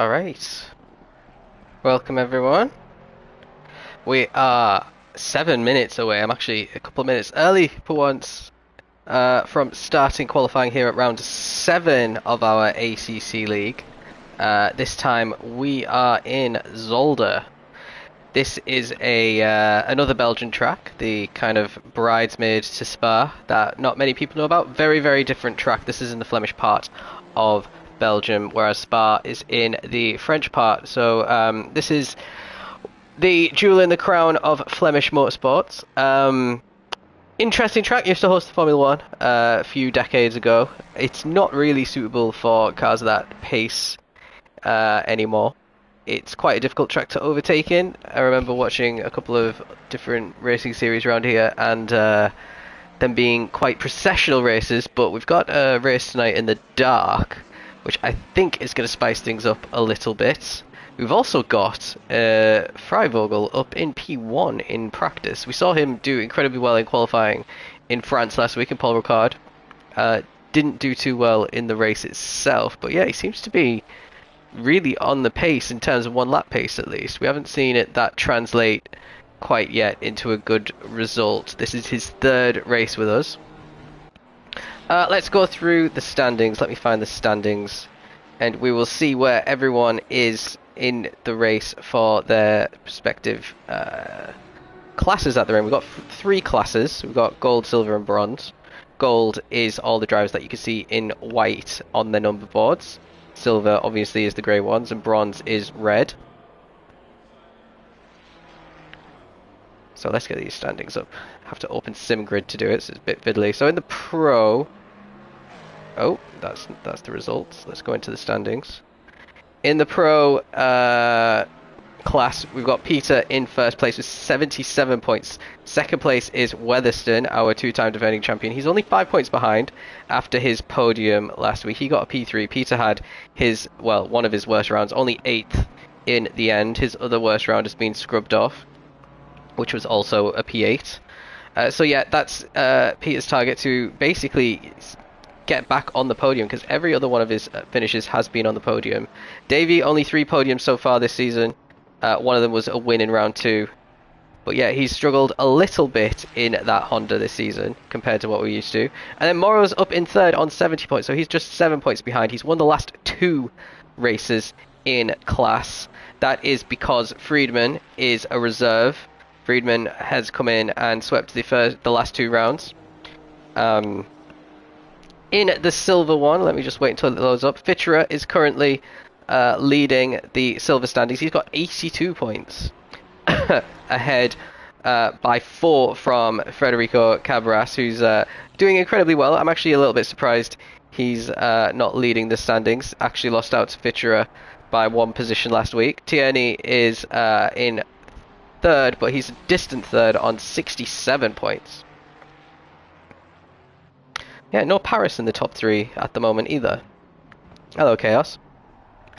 Alright. Welcome everyone. We are 7 minutes away. I'm actually a couple of minutes early for once from starting qualifying here at round 7 of our ACC league. This time we are in Zolder. This is another Belgian track, the kind of bridesmaid to Spa that not many people know about. Very, very different track. This is in the Flemish part of Belgium, whereas Spa is in the French part. So this is the jewel in the crown of Flemish motorsports. Interesting track. Used to host the Formula One a few decades ago. It's not really suitable for cars of that pace anymore. It's quite a difficult track to overtake in. I remember watching a couple of different racing series around here and them being quite processional races, but we've got a race tonight in the dark, which I think is going to spice things up a little bit. We've also got Freivogel up in P1 in practice. We saw him do incredibly well in qualifying in France last week in Paul Ricard. Didn't do too well in the race itself, but yeah, he seems to be really on the pace in terms of one lap pace at least. We haven't seen that translate quite yet into a good result. This is his third race with us. Let's go through the standings. Let me find the standings and we will see where everyone is in the race for their respective classes that they're in. We've got three classes. We've got gold, silver and bronze. Gold is all the drivers that you can see in white on their number boards. Silver obviously is the grey ones, and bronze is red. So let's get these standings up. I have to open SimGrid to do it, so it's a bit fiddly. So in the Pro... Oh, that's the results. Let's go into the standings. In the Pro class, we've got Peter in first place with 77 points. Second place is Weatherston, our two-time defending champion. He's only 5 points behind after his podium last week. He got a P3. Peter had one of his worst rounds, only 8th in the end. His other worst round has been scrubbed off, which was also a P8. So yeah, that's Peter's target to basically get back on the podium, because every other one of his finishes has been on the podium. Davey, only 3 podiums so far this season. One of them was a win in round 2. But yeah, he's struggled a little bit in that Honda this season compared to what we're used to. And then Morrow's up in third on 70 points, so he's just 7 points behind. He's won the last 2 races in class. That is because Friedman is a reserve. Friedman has come in and swept the last 2 rounds. In the silver one, let me just wait until it loads up. Fitcherer is currently leading the silver standings. He's got 82 points ahead by 4 from Federico Cabras, who's doing incredibly well. I'm actually a little bit surprised he's not leading the standings. Actually lost out to Fitcherer by 1 position last week. Tierney is in third, but he's a distant third on 67 points. Yeah, no Paris in the top 3 at the moment either. Hello, Chaos.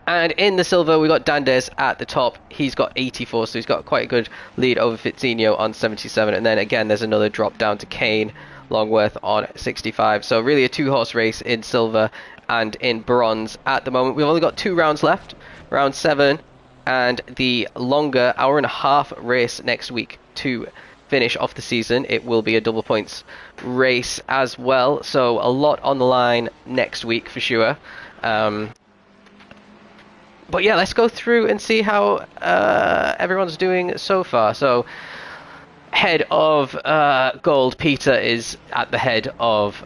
And in the silver, we got Dandes at the top. He's got 84, so he's got quite a good lead over Fitzinho on 77. And then again, there's another drop down to Kane Longworth on 65. So really a 2-horse race in silver and in bronze at the moment. We've only got 2 rounds left, round 7, and the longer hour-and-a-half race next week to finish off the season. It will be a double points race as well, so a lot on the line next week for sure. But yeah, let's go through and see how everyone's doing so far. So head of gold, Peter is at the head of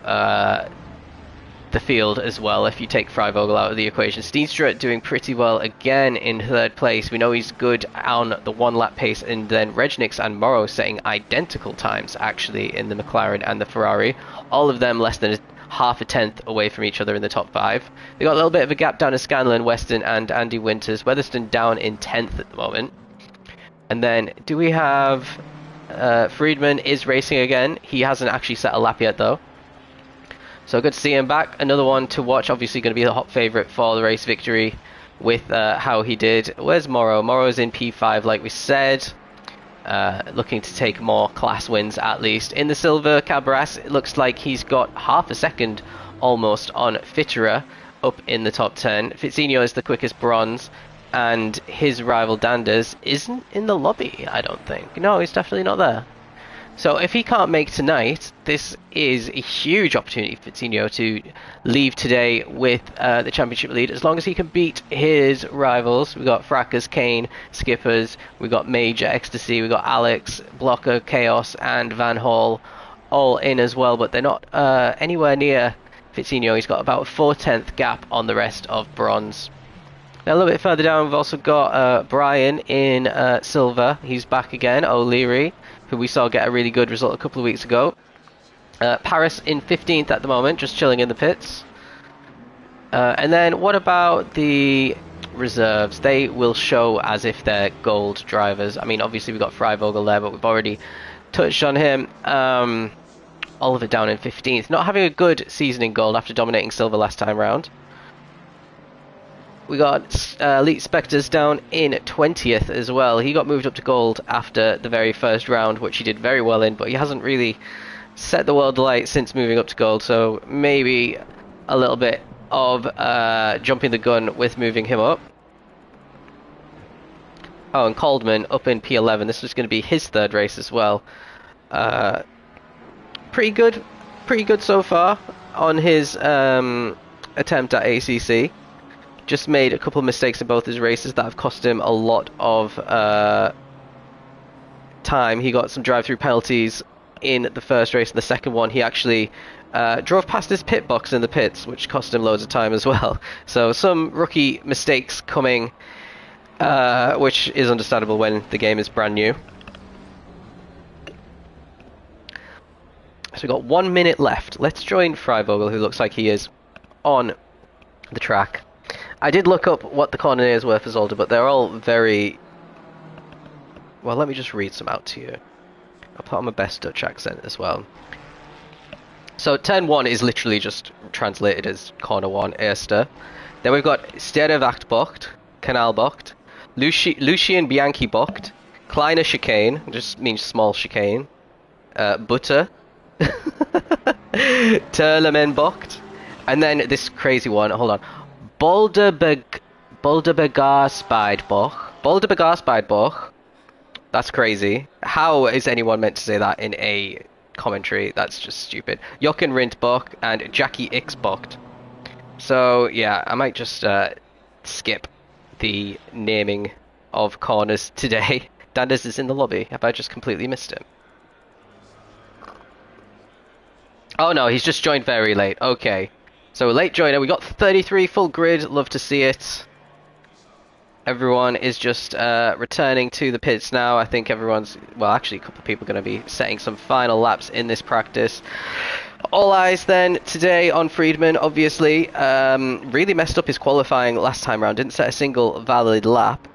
the field as well, if you take Freivogel out of the equation. Steenstra doing pretty well again in third place. We know he's good on the 1 lap pace, and then Regniks and Morrow setting identical times actually in the McLaren and the Ferrari. All of them less than half a tenth away from each other in the top 5. They got a little bit of a gap down to Scanlon, Weston and Andy Winters. Weatherston down in 10th at the moment. And then do we have Friedman is racing again. He hasn't actually set a lap yet though. So good to see him back. Another one to watch, obviously going to be the hot favourite for the race victory with how he did. Where's Morrow? Morrow's in P5 like we said. Looking to take more class wins at least. In the silver, Cabras, it looks like he's got half a second almost on Fitcherer up in the top 10. Fitzinho is the quickest bronze, and his rival Danders isn't in the lobby, I don't think. No, he's definitely not there. So if he can't make tonight, this is a huge opportunity for Fitzinho to leave today with the championship lead, as long as he can beat his rivals. We've got Frackers, Kane, Skippers, we've got Major, Ecstasy, we've got Alex, Blocker, Chaos, and Van Hall all in as well, but they're not anywhere near Fitzinho. He's got about a 4/10 gap on the rest of bronze. Now a little bit further down, we've also got Brian in silver. He's back again. O'Leary, who we saw get a really good result a couple of weeks ago. Paris in 15th at the moment, just chilling in the pits. And then what about the reserves? They will show as if they're gold drivers. I mean, obviously we've got Freivogel there, but we've already touched on him. Oliver down in 15th. Not having a good season in gold after dominating silver last time round. We got Elite Spectres down in 20th as well. He got moved up to gold after the very first round, which he did very well in, but he hasn't really set the world alight since moving up to gold, so maybe a little bit of jumping the gun with moving him up. Oh, and Coldman up in P11. This was going to be his third race as well. Pretty good so far on his attempt at ACC. Just made a couple of mistakes in both his races that have cost him a lot of time. He got some drive-through penalties in the first race. In the second one, he actually drove past his pit box in the pits, which cost him loads of time as well. So some rookie mistakes coming, which is understandable when the game is brand new. So we've got 1 minute left. Let's join Freivogel, who looks like he is on the track. I did look up what the Corneliers were for Zolder, but they're all very... Well, let me just read some out to you. I'll put on my best Dutch accent as well. So, turn 1 is literally just translated as corner 1, Eerste. Then we've got Sterrenwachtbocht, Kanaalbocht, Lucien Bianchi Bocht, Kleine Chicane, just means small chicane, Butter, Terlemenbocht, and then this crazy one, hold on, Bolderbegarspeidboch. That's crazy. How is anyone meant to say that in a commentary? That's just stupid. Jochen Rindboch and Jackie Ixbocht. So yeah, I might just skip the naming of corners today. Danders is in the lobby. Have I just completely missed him? Oh no, he's just joined very late. Okay. So late joiner, we got 33 full grid, love to see it. Everyone is just returning to the pits now. I think everyone's, well actually a couple of people are going to be setting some final laps in this practice. All eyes then today on Friedman, obviously. Really messed up his qualifying last time round, didn't set a single valid lap.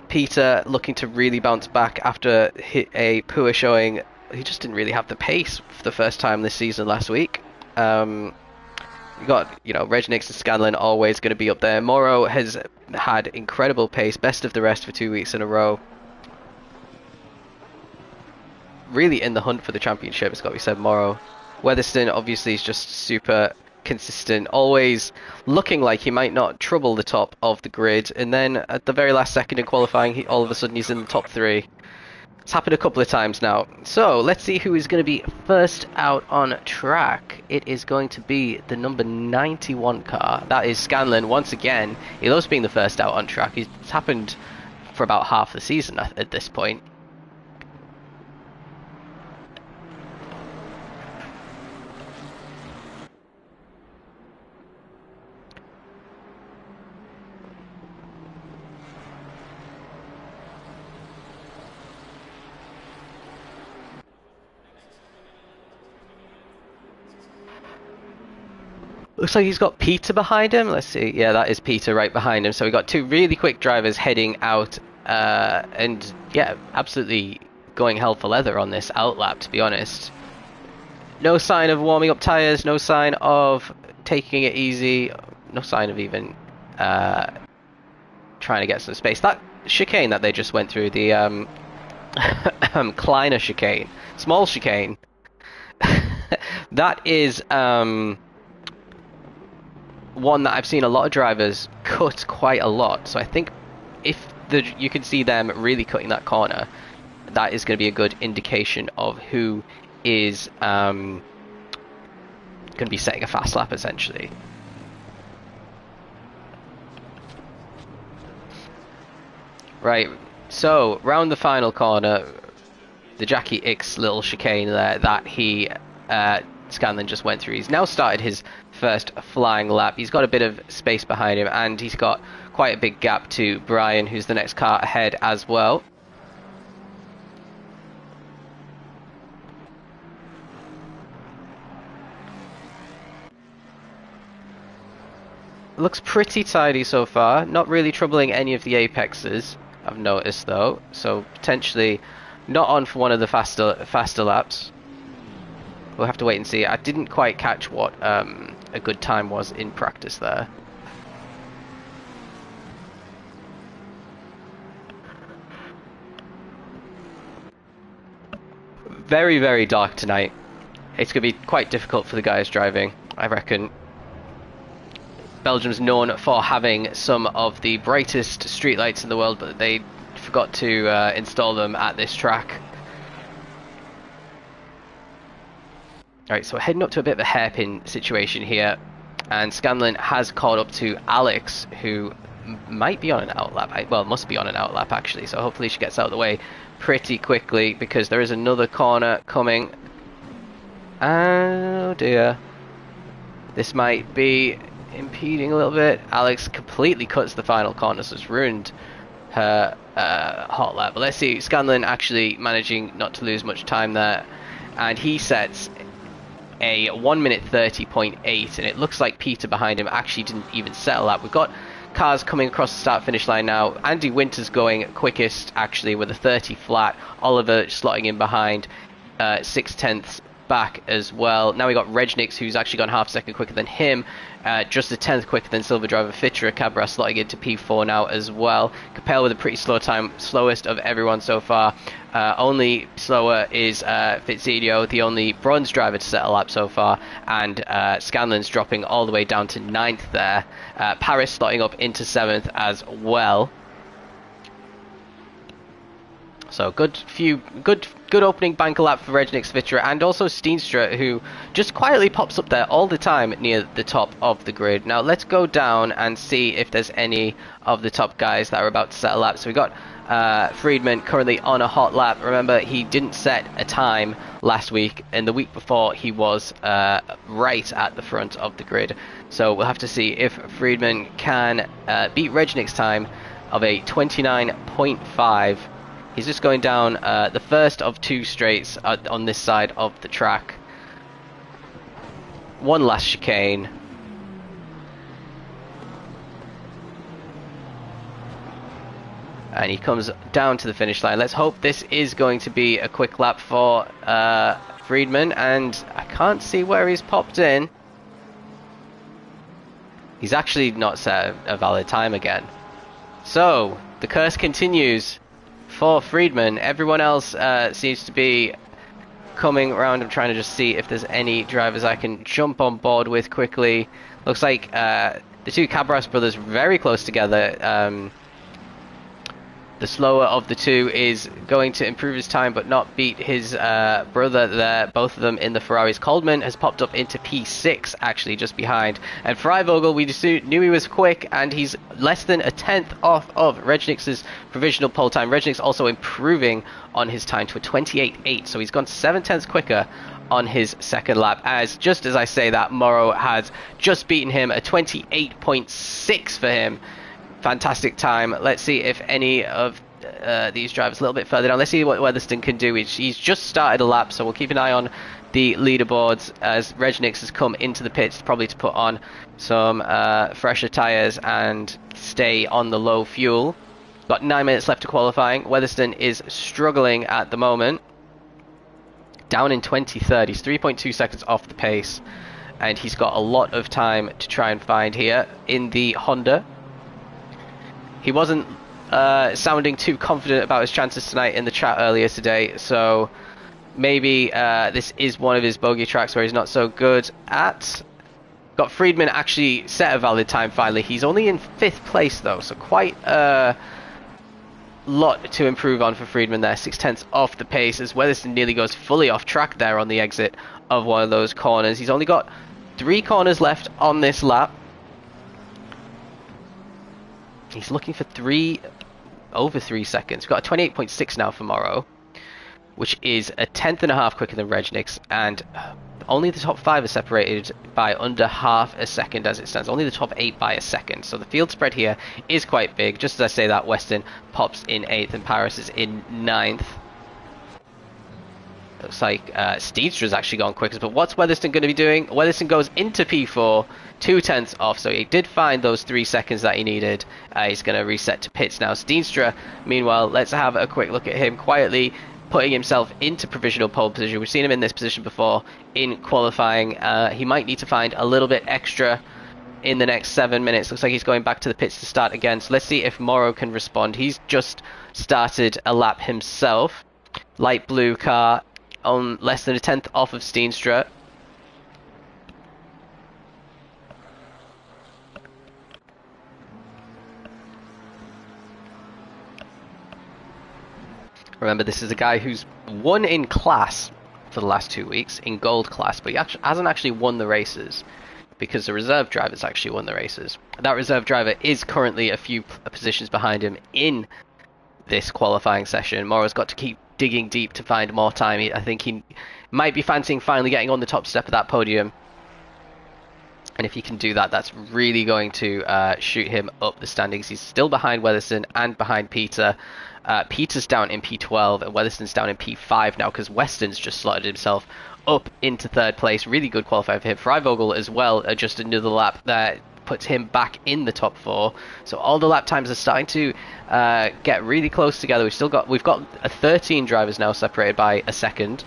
Peter looking to really bounce back after a poor showing. He just didn't really have the pace for the first time this season last week. You got, you know, Regnix and Scanlon always going to be up there. Morrow has had incredible pace, best of the rest for 2 weeks in a row. Really in the hunt for the championship, it's got to be said, Morrow. Weatherston obviously is just super consistent, always looking like he might not trouble the top of the grid, and then at the very last second in qualifying, all of a sudden he's in the top 3. It's happened a couple of times now. So, let's see who is going to be first out on track. It is going to be the number 91 car. That is Scanlon once again. He loves being the first out on track. It's happened for about half the season at this point. Looks like he's got Peter behind him. Let's see. Yeah, that is Peter right behind him. So we got two really quick drivers heading out. And yeah, absolutely going hell for leather on this outlap, to be honest. No sign of warming up tyres. No sign of taking it easy. No sign of even trying to get some space. That chicane that they just went through, the Kleiner chicane. Small chicane. That is... one that I've seen a lot of drivers cut quite a lot. So I think if you can see them really cutting that corner, that is going to be a good indication of who is going to be setting a fast lap, essentially. Right, so round the final corner, the Jackie X little chicane there that he Scanlon just went through. He's now started his first flying lap. He's got a bit of space behind him, and he's got quite a big gap to Brian, who's the next car ahead as well. Looks pretty tidy so far, not really troubling any of the apexes, I've noticed though, so potentially not on for one of the faster laps. We'll have to wait and see. I didn't quite catch what a good time was in practice there. Very, very dark tonight. It's going to be quite difficult for the guys driving, I reckon. Belgium's known for having some of the brightest streetlights in the world, but they forgot to install them at this track. Alright, so we're heading up to a bit of a hairpin situation here, and Scanlon has caught up to Alex, who might be on an outlap. Well, must be on an outlap actually, so hopefully she gets out of the way pretty quickly, because there is another corner coming. Oh dear. This might be impeding a little bit. Alex completely cuts the final corner, so it's ruined her hot lap. But let's see, Scanlon actually managing not to lose much time there, and he sets a 1 minute 30.8, and it looks like Peter behind him actually didn't even settle that. We've got cars coming across the start finish line now. Andy Winter's going quickest actually with a 30 flat. Oliver slotting in behind, 6/10 back as well. Now we got Regnix, who's actually gone half a second quicker than him, just a 10th quicker than Silver Driver Fitra. Cabra slotting into P4 now as well. Capel with a pretty slow time, slowest of everyone so far. Only slower is Fitzidio, the only bronze driver to set a lap so far, and Scanlon's dropping all the way down to 9th there. Paris slotting up into 7th as well. So good opening banker lap for Regnix Vitra, and also Steenstra, who just quietly pops up there all the time near the top of the grid. Now let's go down and see if there's any of the top guys that are about to set a lap. So we got Friedman currently on a hot lap. Remember, he didn't set a time last week, and the week before he was right at the front of the grid. So we'll have to see if Friedman can beat Regnix's time of a 29.5. He's just going down the first of two straights on this side of the track. One last chicane. And he comes down to the finish line. Let's hope this is going to be a quick lap for Friedman. And I can't see where he's popped in. He's actually not set a valid time again. So, the curse continues for Friedman. Everyone else seems to be coming around. I'm trying to just see if there's any drivers I can jump on board with quickly. Looks like the two Cabras brothers very close together. The slower of the two is going to improve his time but not beat his brother there, both of them in the Ferraris. Coldman has popped up into P6 actually, just behind, and Freivogel, we just knew he was quick, and he's less than a 10th off of Regnix's provisional pole time. Regnix also improving on his time to a 28.8, so he's gone 7/10 quicker on his second lap, as just as I say that, Morrow has just beaten him, a 28.6 for him. Fantastic time. Let's see if any of these drivers a little bit further down. Let's see what Weatherston can do. He's just started a lap, so we'll keep an eye on the leaderboards as Regnix has come into the pits, probably to put on some fresher tyres and stay on the low fuel. Got 9 minutes left to qualifying. Weatherston is struggling at the moment. Down in 23rd. He's 3.2 seconds off the pace, and he's got a lot of time to try and find here in the Honda. He wasn't sounding too confident about his chances tonight in the chat earlier today, so maybe this is one of his bogey tracks where he's not so good at. Got Friedman actually set a valid time finally. He's only in 5th place though, so quite a lot to improve on for Friedman there. 0.6 off the pace as Weatherston nearly goes fully off track there on the exit of one of those corners. He's only got 3 corners left on this lap. He's looking for over 3 seconds. We've got a 28.6 now for Morrow, which is a 1/10.5 quicker than Regnick's, and only the top 5 are separated by under half a second as it stands. Only the top 8 by a second. So the field spread here is quite big. Just as I say that, Weston pops in 8th and Paris is in 9th. Looks like Steedstra's actually gone quickest, but what's Weatherston going to be doing? Weatherston goes into P4, 0.2 off, so he did find those 3 seconds that he needed. He's going to reset to pits now. Steedstra, meanwhile, let's have a quick look at him quietly putting himself into provisional pole position. We've seen him in this position before in qualifying. He might need to find a little bit extra in the next 7 minutes. Looks like he's going back to the pits to start again, so let's see if Morrow can respond. He's just started a lap himself. Light blue car on less than a 1/10 off of Steenstra. Remember, this is a guy who's won in class for the last 2 weeks, in gold class, but he hasn't actually won the races because the reserve driver's actually won the races. That reserve driver is currently a few positions behind him in this qualifying session. Morrow's got to keep digging deep to find more time. I think he might be fancying finally getting on the top step of that podium. And if he can do that, that's really going to shoot him up the standings. He's still behind Weatherston and behind Peter. Peter's down in P12 and Weatherston's down in P5 now because Weston's just slotted himself up into 3rd place. Really good qualifier for him. Freivogel as well, just another lap that puts him back in the top 4. So all the lap times are starting to get really close together. We've got 13 drivers now separated by a second.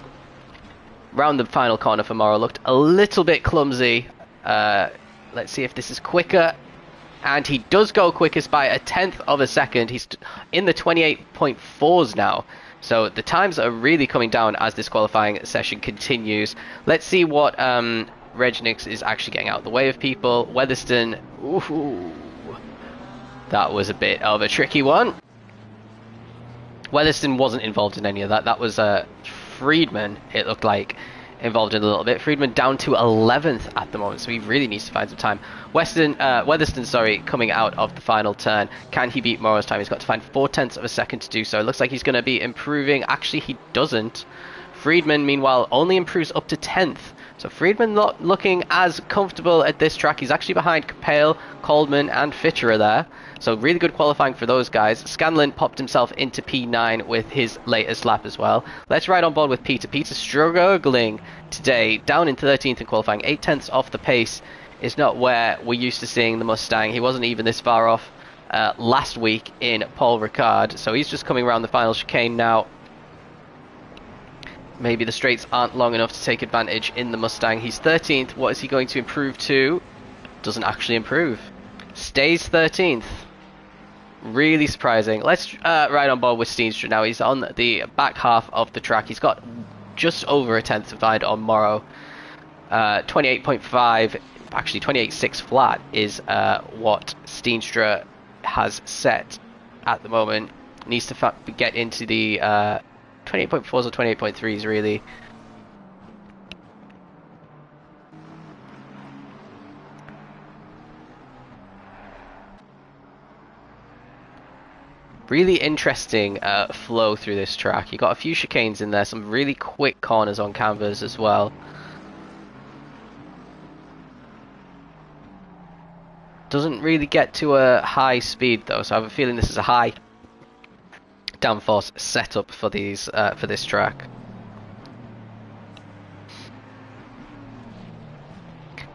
Round the final corner for Morrow looked a little bit clumsy. Let's see if this is quicker. And he does go quickest by a 1/10 of a second. He's in the 28.4s now. So the times are really coming down as this qualifying session continues. Let's see what Regnick's is actually getting out of the way of people. Weatherston, ooh, that was a bit of a tricky one. Weatherston wasn't involved in any of that. That was Friedman, it looked like, involved in a little bit. Friedman down to 11th at the moment, so he really needs to find some time. Weatherston, coming out of the final turn. Can he beat Morrow's time? He's got to find 0.4 of a second to do so. It looks like he's going to be improving. Actually, he doesn't. Friedman, meanwhile, only improves up to 10th. So Friedman not looking as comfortable at this track. He's actually behind Capel, Coleman and Fitcherer there. So really good qualifying for those guys. Scanlon popped himself into P9 with his latest lap as well. Let's ride on board with Peter. Peter's struggling today, down in 13th in qualifying. 0.8 off the pace is not where we're used to seeing the Mustang. He wasn't even this far off last week in Paul Ricard. So he's just coming around the final chicane now. Maybe the straights aren't long enough to take advantage in the Mustang. He's 13th. What is he going to improve to? Doesn't actually improve. Stays 13th. Really surprising. Let's ride on board with Steenstra now. He's on the back half of the track. He's got just over a 1/10 to find on Morrow. 28.5, actually 28.6 flat is what Steenstra has set at the moment. Needs to get into the 28.4s or 28.3s really. Really interesting flow through this track. You got a few chicanes in there, some really quick corners on canvas as well. Doesn't really get to a high speed though, so I have a feeling this is a high downforce setup for these for this track.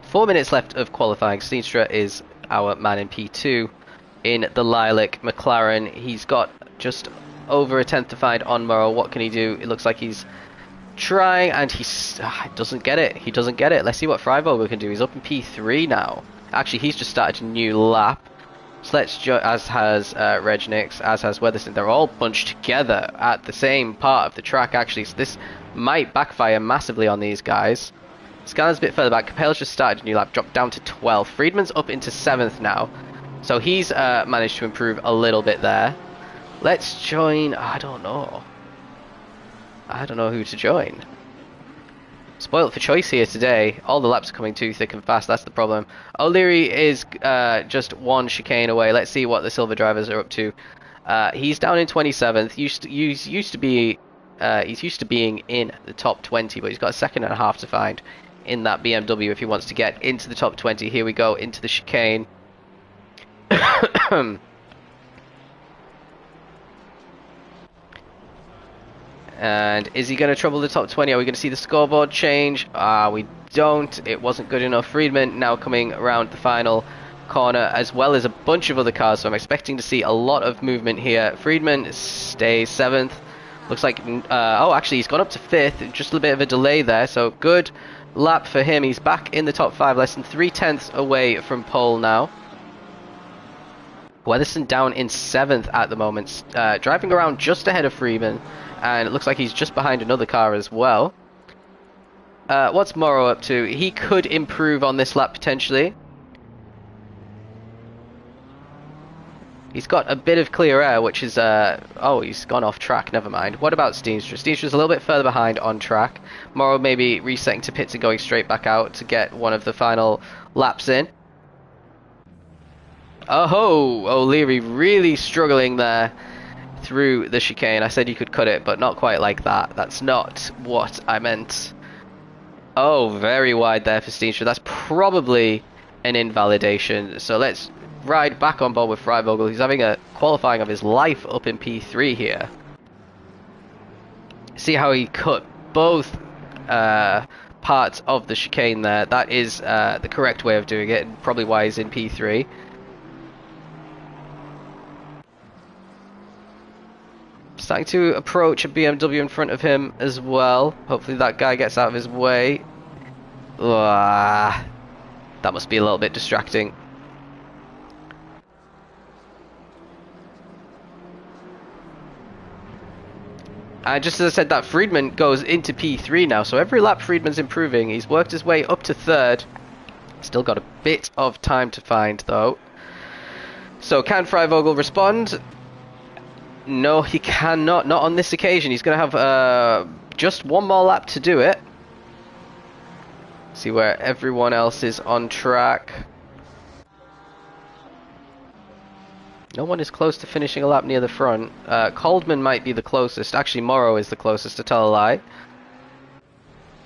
4 minutes left of qualifying. Steenstra is our man in P2 in the Lilac McLaren. He's got just over a 1/10 to find on Morrow. What can he do? It looks like he's trying and he doesn't get it. He doesn't get it. Let's see what Freivogel can do. He's up in P3 now. Actually, he's just started a new lap. So as has Regnick's, as has Weatherston. They're all bunched together at the same part of the track actually, so this might backfire massively on these guys. Scanner's a bit further back. Capel's just started a new lap, dropped down to 12th. Friedman's up into 7th now. So he's managed to improve a little bit there. Let's join... I don't know who to join. Spoiled for choice here today. All the laps are coming too thick and fast. That's the problem. O'Leary is just one chicane away. Let's see what the silver drivers are up to. He's down in 27th. He's used to being in the top 20, but he's got a second and a half to find in that BMW if he wants to get into the top 20. Here we go into the chicane. And is he going to trouble the top 20? Are we going to see the scoreboard change? We don't. It wasn't good enough. Friedman now coming around the final corner, as well as a bunch of other cars, so I'm expecting to see a lot of movement here. Friedman stays 7th. Looks like... oh, actually, he's gone up to 5th. Just a bit of a delay there, so good lap for him. He's back in the top 5, less than 3/10 away from pole now. Weatherson down in 7th at the moment, driving around just ahead of Friedman, and it looks like he's just behind another car as well. What's Morrow up to? He could improve on this lap potentially. He's got a bit of clear air, which is... oh, he's gone off track, never mind. What about Steenstra? Steenstra's a little bit further behind on track. Morrow maybe resetting to pits and going straight back out to get one of the final laps in. Oh, O'Leary really struggling there through the chicane. I said you could cut it, but not quite like that. That's not what I meant. Oh, very wide there for Steenstra. That's probably an invalidation. So let's ride back on board with Freivogel. He's having a qualifying of his life up in P3 here. See how he cut both parts of the chicane there. That is the correct way of doing it, and probably why he's in P3. Starting to approach a BMW in front of him as well. Hopefully that guy gets out of his way. That must be a little bit distracting. And just as I said, that Friedman goes into P3 now, so every lap Friedman's improving. He's worked his way up to 3rd. Still got a bit of time to find though. So can Freivogel respond? No, he cannot. Not on this occasion. He's going to have just one more lap to do it. See where everyone else is on track. No one is close to finishing a lap near the front. Coldman might be the closest. Actually, Morrow is the closest, to tell a lie.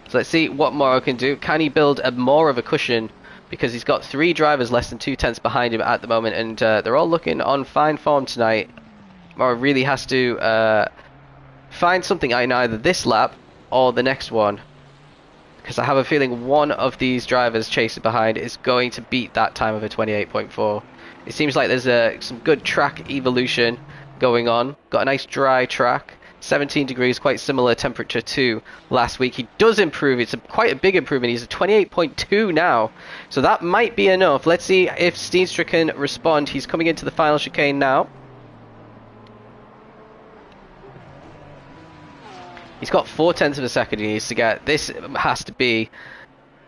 So let's see what Morrow can do. Can he build more of a cushion? Because he's got 3 drivers less than 2/10 behind him at the moment, and they're all looking on fine form tonight. Morrow really has to find something in either this lap or the next one, because I have a feeling one of these drivers chasing behind is going to beat that time of a 28.4. It seems like there's some good track evolution going on. Got a nice dry track, 17 degrees, quite similar temperature to last week. He does improve. It's quite a big improvement. He's a 28.2 now, so that might be enough. Let's see if Steenstra can respond. He's coming into the final chicane now. He's got 4/10 of a second he needs to get. This has to be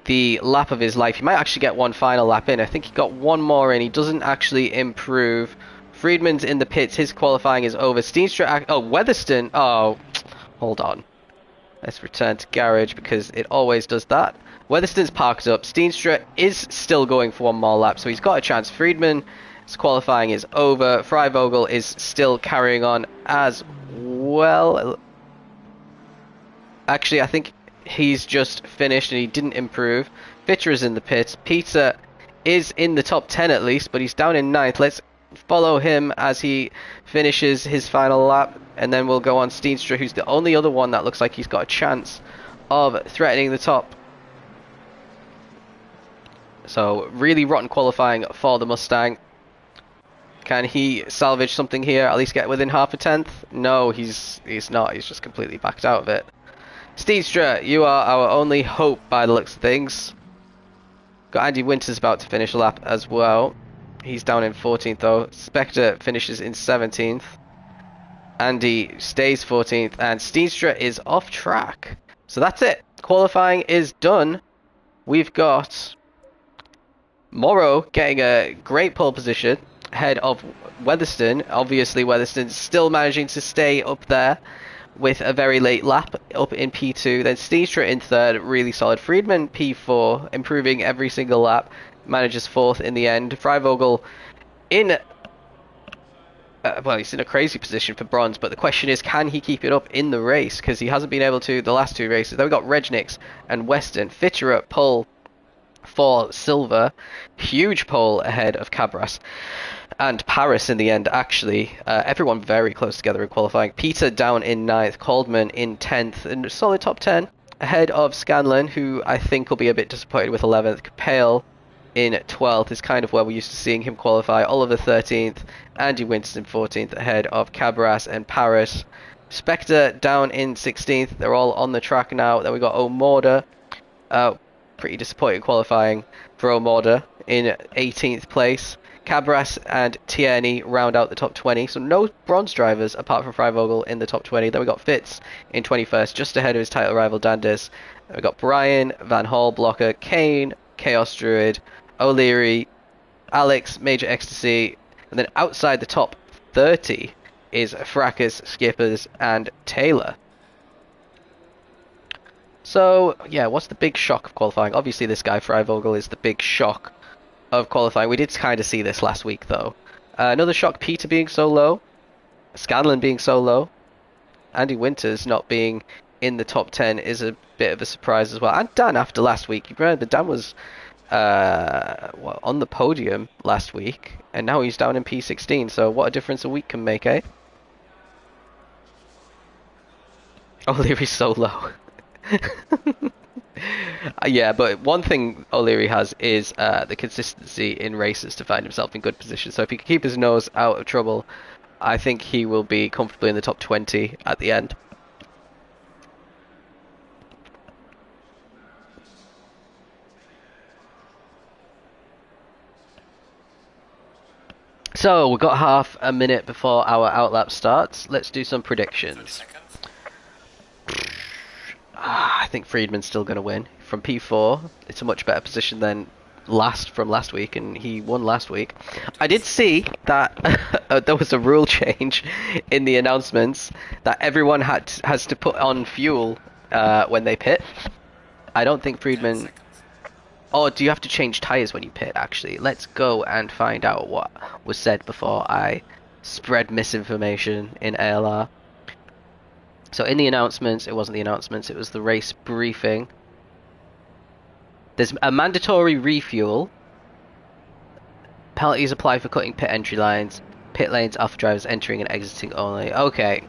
the lap of his life. He might actually get one final lap in. I think he got one more in. He doesn't actually improve. Friedman's in the pits. His qualifying is over. Steenstra... Oh, Weatherston... Oh, hold on. Let's return to garage because it always does that. Weatherston's parked up. Steenstra is still going for one more lap, so he's got a chance. Friedman's qualifying is over. Freivogel is still carrying on as well. Actually, I think he's just finished and he didn't improve. Fitter is in the pits. Peter is in the top 10 at least, but he's down in 9th. Let's follow him as he finishes his final lap, and then we'll go on Steenstra, who's the only other one that looks like he's got a chance of threatening the top. So, really rotten qualifying for the Mustang. Can he salvage something here, at least get within half a tenth? No, he's not. He's just completely backed out of it. Steenstra, you are our only hope by the looks of things. Got Andy Winters about to finish a lap as well. He's down in 14th though. Spectre finishes in 17th. Andy stays 14th, and Steenstra is off track. So that's it. Qualifying is done. we've got Morrow getting a great pole position ahead of Weatherston. Obviously, Weatherston's still managing to stay up there with a very late lap up in P2. Then Steenstra in third, really solid. Friedman P4, improving every single lap, manages fourth in the end. Freivogel in well, he's in a crazy position for bronze, but the question is, can he keep it up in the race? Because he hasn't been able to the last two races. Then we got Regniks and Weston. Fitterer pole for silver. Huge pole ahead of Cabras. And Paris in the end, actually. Everyone very close together in qualifying. Peter down in 9th. Coldman in 10th. And solid top 10. Ahead of Scanlon, who I think will be a bit disappointed with 11th. Capel in 12th is kind of where we're used to seeing him qualify. Oliver 13th, Andy Winston 14th, ahead of Cabras and Paris. Spectre down in 16th. They're all on the track now. Then we got O'Morda. Pretty disappointing qualifying for O'Morda in 18th place. Cabras and Tierney round out the top 20. So no bronze drivers apart from Freivogel in the top 20. Then we got Fitz in 21st, just ahead of his title rival Dandes. Then we got Brian, Van Hall, Blocker, Kane, Chaos Druid, O'Leary, Alex, Major Ecstasy, and then outside the top 30 is Fracas, Skippers, and Taylor. So, yeah, what's the big shock of qualifying? Obviously, this guy, Freivogel, is the big shock of qualifying. We did kind of see this last week, though. Another shock, Peter being so low, Scanlon being so low, Andy Winters not being in the top 10 is a bit of a surprise as well. And Dan after last week, you remember Dan was on the podium last week, and now he's down in P16, so what a difference a week can make, eh? O'Leary's so low. Yeah, but one thing O'Leary has is the consistency in races to find himself in good position. So if he can keep his nose out of trouble, I think he will be comfortably in the top 20 at the end. So we've got half a minute before our outlap starts. Let's do some predictions. I think Friedman's still going to win. From P4, it's a much better position than from last week, and he won last week. I did see that there was a rule change in the announcements that everyone has to put on fuel when they pit. I don't think Friedman... Oh, do you have to change tyres when you pit, actually? Let's go and find out what was said before I spread misinformation in ALR. So in the announcements, it wasn't the announcements, it was the race briefing. There's a mandatory refuel. Penalties apply for cutting pit entry lines. Pit lanes are for drivers entering and exiting only. Okay,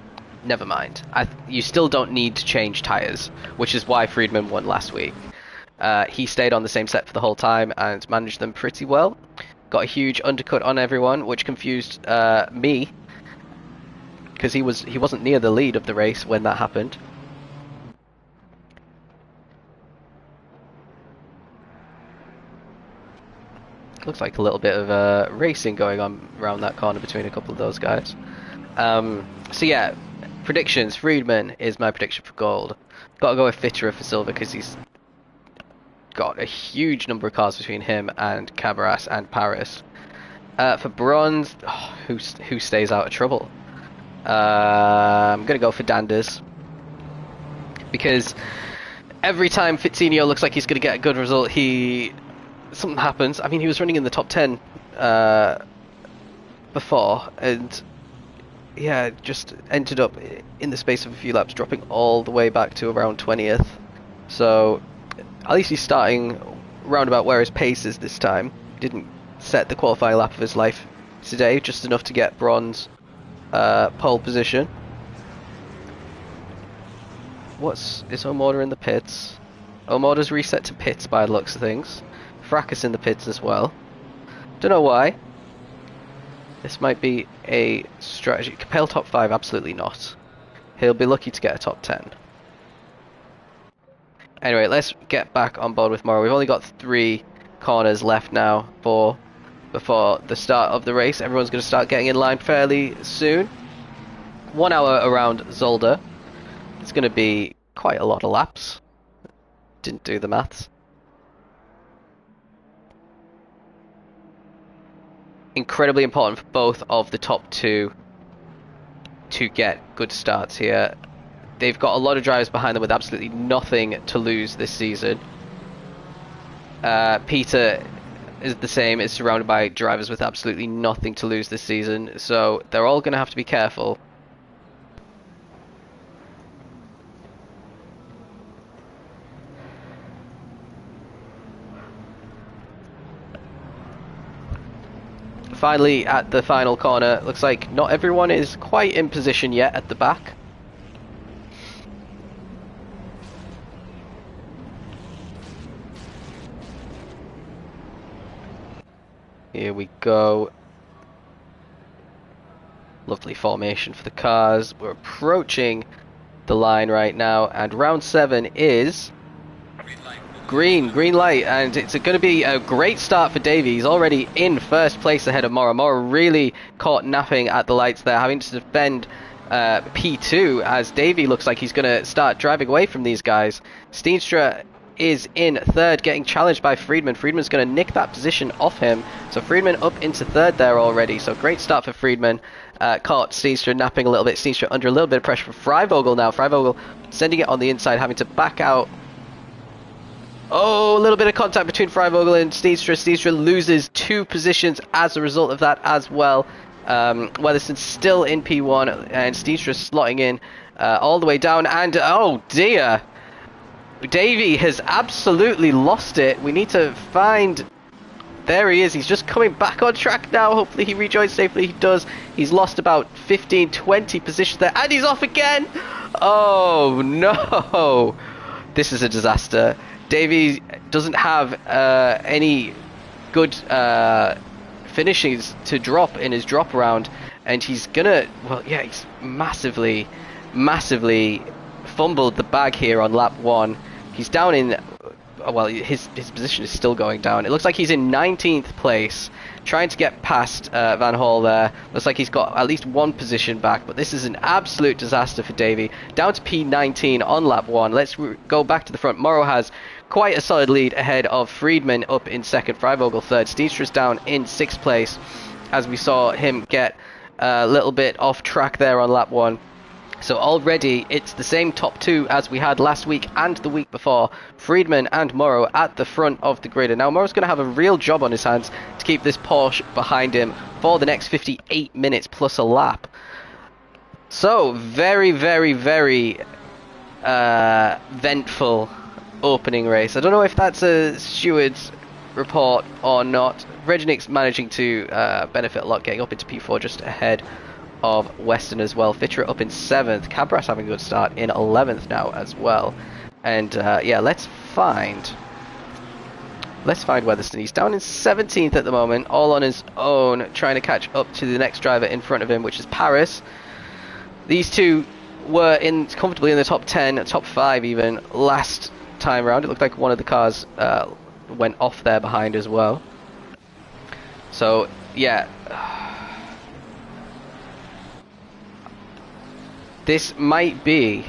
never mind. You still don't need to change tyres, which is why Friedman won last week. He stayed on the same set for the whole time and managed them pretty well. Got a huge undercut on everyone, which confused me, because he wasn't near the lead of the race when that happened. Looks like a little bit of racing going on around that corner between a couple of those guys. So yeah, predictions. Friedman is my prediction for gold. Got to go with Fitterer for silver because he's got a huge number of cars between him and Cabras and Paris. For bronze, who stays out of trouble? I'm going to go for Dandes, because every time Fitzinho looks like he's going to get a good result, something happens. I mean, he was running in the top 10 before, and yeah, just ended up in the space of a few laps dropping all the way back to around 20th. So at least he's starting roundabout where his pace is this time. Didn't set the qualifying lap of his life today, just enough to get bronze pole position. Is O'Morda in the pits? O'Morda's reset to pits by the looks of things. Fracas in the pits as well. Don't know why. This might be a strategy. Capel top 5, absolutely not. He'll be lucky to get a top 10. Anyway, let's get back on board with Morrow. We've only got 3 corners left now before the start of the race. Everyone's going to start getting in line fairly soon. 1 hour around Zolder. It's going to be quite a lot of laps. Didn't do the maths. incredibly important for both of the top two to get good starts here. They've got a lot of drivers behind them with absolutely nothing to lose this season. Peter is the same, is surrounded by drivers with absolutely nothing to lose this season, so they're all going to have to be careful. Finally, at the final corner, looks like not everyone is quite in position yet at the back. Here we go. Lovely formation for the cars. We're approaching the line right now, and round 7 is green light, and it's going to be a great start for Davey. He's already in first place ahead of Morrow. Morrow really caught napping at the lights there, having to defend P2, as Davey looks like he's going to start driving away from these guys. Steenstra is in third, getting challenged by Friedman. Friedman's going to nick that position off him, so Friedman up into third there already. So great start for Friedman. Caught Steenstra napping a little bit. Steenstra under a little bit of pressure from Freivogel now. Freivogel sending it on the inside, having to back out. Oh, a little bit of contact between Freivogel and Steenstra. Steenstra loses 2 positions as a result of that as well. Weatherston's still in P1, and Steenstra slotting in all the way down. And oh dear, Davey has absolutely lost it. We need to find... There he is. He's just coming back on track now. Hopefully he rejoins safely. He does. He's lost about 15, 20 positions there. And he's off again. Oh, no. This is a disaster. Davey doesn't have any good finishings to drop in his drop around. And he's going to... Well, yeah, he's massively fumbled the bag here on lap 1. He's down in... Well, his position is still going down. It looks like he's in 19th place, trying to get past Van Hall there. Looks like he's got at least 1 position back, but this is an absolute disaster for Davey. Down to P19 on lap 1. Let's go back to the front. Morrow has quite a solid lead ahead of Friedman up in second, Freivogel third. Steenstra's down in 6th place, as we saw him get a little bit off track there on lap 1. So already it's the same top 2 as we had last week and the week before. Friedman and Morrow at the front of the grid. And now Morrow's going to have a real job on his hands to keep this Porsche behind him for the next 58 minutes plus a lap. So very eventful opening race. I don't know if that's a steward's report or not. Regenik's managing to benefit a lot, getting up into P4 just ahead of Weston as well. Fitcher up in 7th. Cabras having a good start in 11th now as well. And yeah, let's find Weatherston. He's down in 17th at the moment, all on his own, trying to catch up to the next driver in front of him, which is Paris. These two were comfortably in the top 10, top 5 even, last time around. It looked like one of the cars went off there behind as well. So yeah, this might be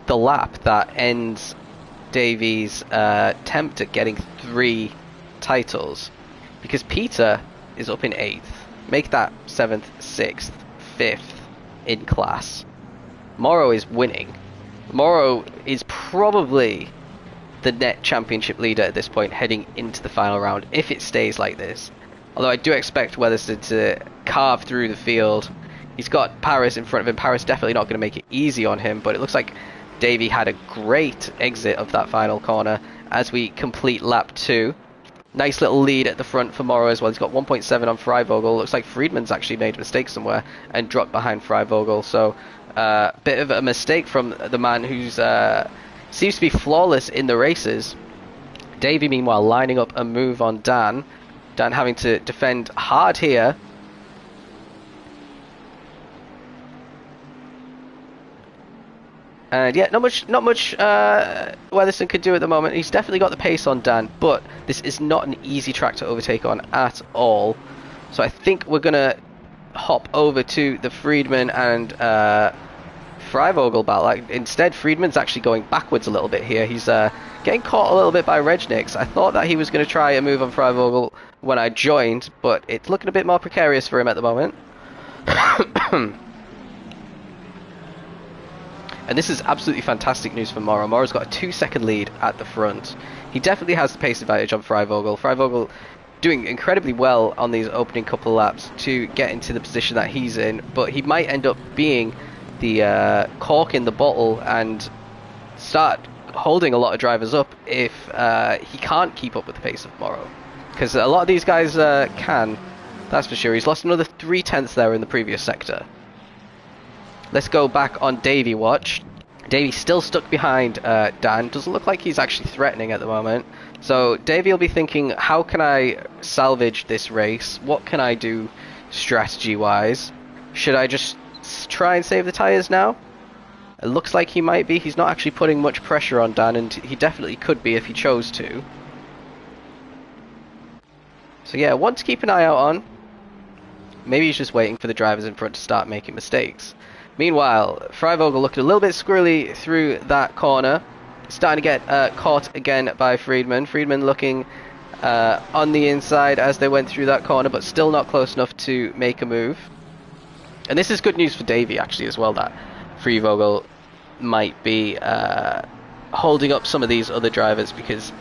the lap that ends Davey's attempt at getting 3 titles, because Peter is up in 8th. Make that 7th, 6th, 5th in class. Morrow is winning. Morrow is probably the net championship leader at this point, heading into the final round, if it stays like this. Although I do expect Weatherston to carve through the field. He's got Paris in front of him. Paris definitely not going to make it easy on him, but it looks like Davey had a great exit of that final corner as we complete lap 2. Nice little lead at the front for Morrow as well. He's got 1.7 on Freivogel. Looks like Friedman's actually made a mistake somewhere and dropped behind Freivogel. So bit of a mistake from the man who's seems to be flawless in the races. Davey, meanwhile, lining up a move on Dan. Dan having to defend hard here. And yeah, not much Weatherston could do at the moment. He's definitely got the pace on Dan, but this is not an easy track to overtake on at all. So I think we're going to hop over to the Friedman and Freivogel battle. Like, instead, Friedman's actually going backwards a little bit here. He's getting caught a little bit by Regnix. I thought that he was going to try a move on Freivogel when I joined, but it's looking a bit more precarious for him at the moment. And this is absolutely fantastic news for Morrow. Morrow's got a 2-second lead at the front. He definitely has the pace advantage on Freivogel. Freivogel doing incredibly well on these opening couple of laps to get into the position that he's in, but he might end up being the cork in the bottle and start holding a lot of drivers up if he can't keep up with the pace of Morrow. Because a lot of these guys can, that's for sure. He's lost another 3/10 there in the previous sector. Let's go back on Davey watch. Davey's still stuck behind Dan. Doesn't look like he's actually threatening at the moment. So Davey will be thinking, how can I salvage this race? What can I do strategy-wise? Should I just try and save the tyres now? It looks like he might be. He's not actually putting much pressure on Dan, and he definitely could be if he chose to. So yeah, one to keep an eye out on. Maybe he's just waiting for the drivers in front to start making mistakes. Meanwhile, Freivogel looking a little bit squirrely through that corner. Starting to get caught again by Friedman. Friedman looking on the inside as they went through that corner, but still not close enough to make a move. And this is good news for Davey, actually, as well, that Freivogel might be holding up some of these other drivers, because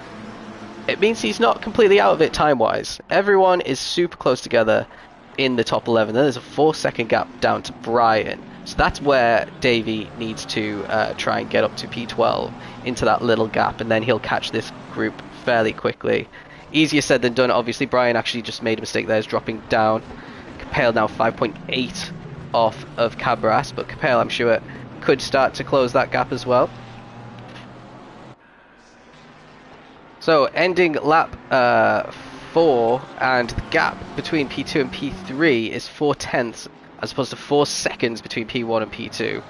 it means he's not completely out of it time-wise. Everyone is super close together in the top 11. There's a 4-second gap down to Brian. So that's where Davey needs to try and get up to P12 into that little gap, and then he'll catch this group fairly quickly. Easier said than done, obviously. Brian actually just made a mistake there, is dropping down. Capel now 5.8 off of Cabras, but Capel, I'm sure, could start to close that gap as well. So ending lap 4, and the gap between P2 and P3 is 4/10 as opposed to 4 seconds between P1 and P2.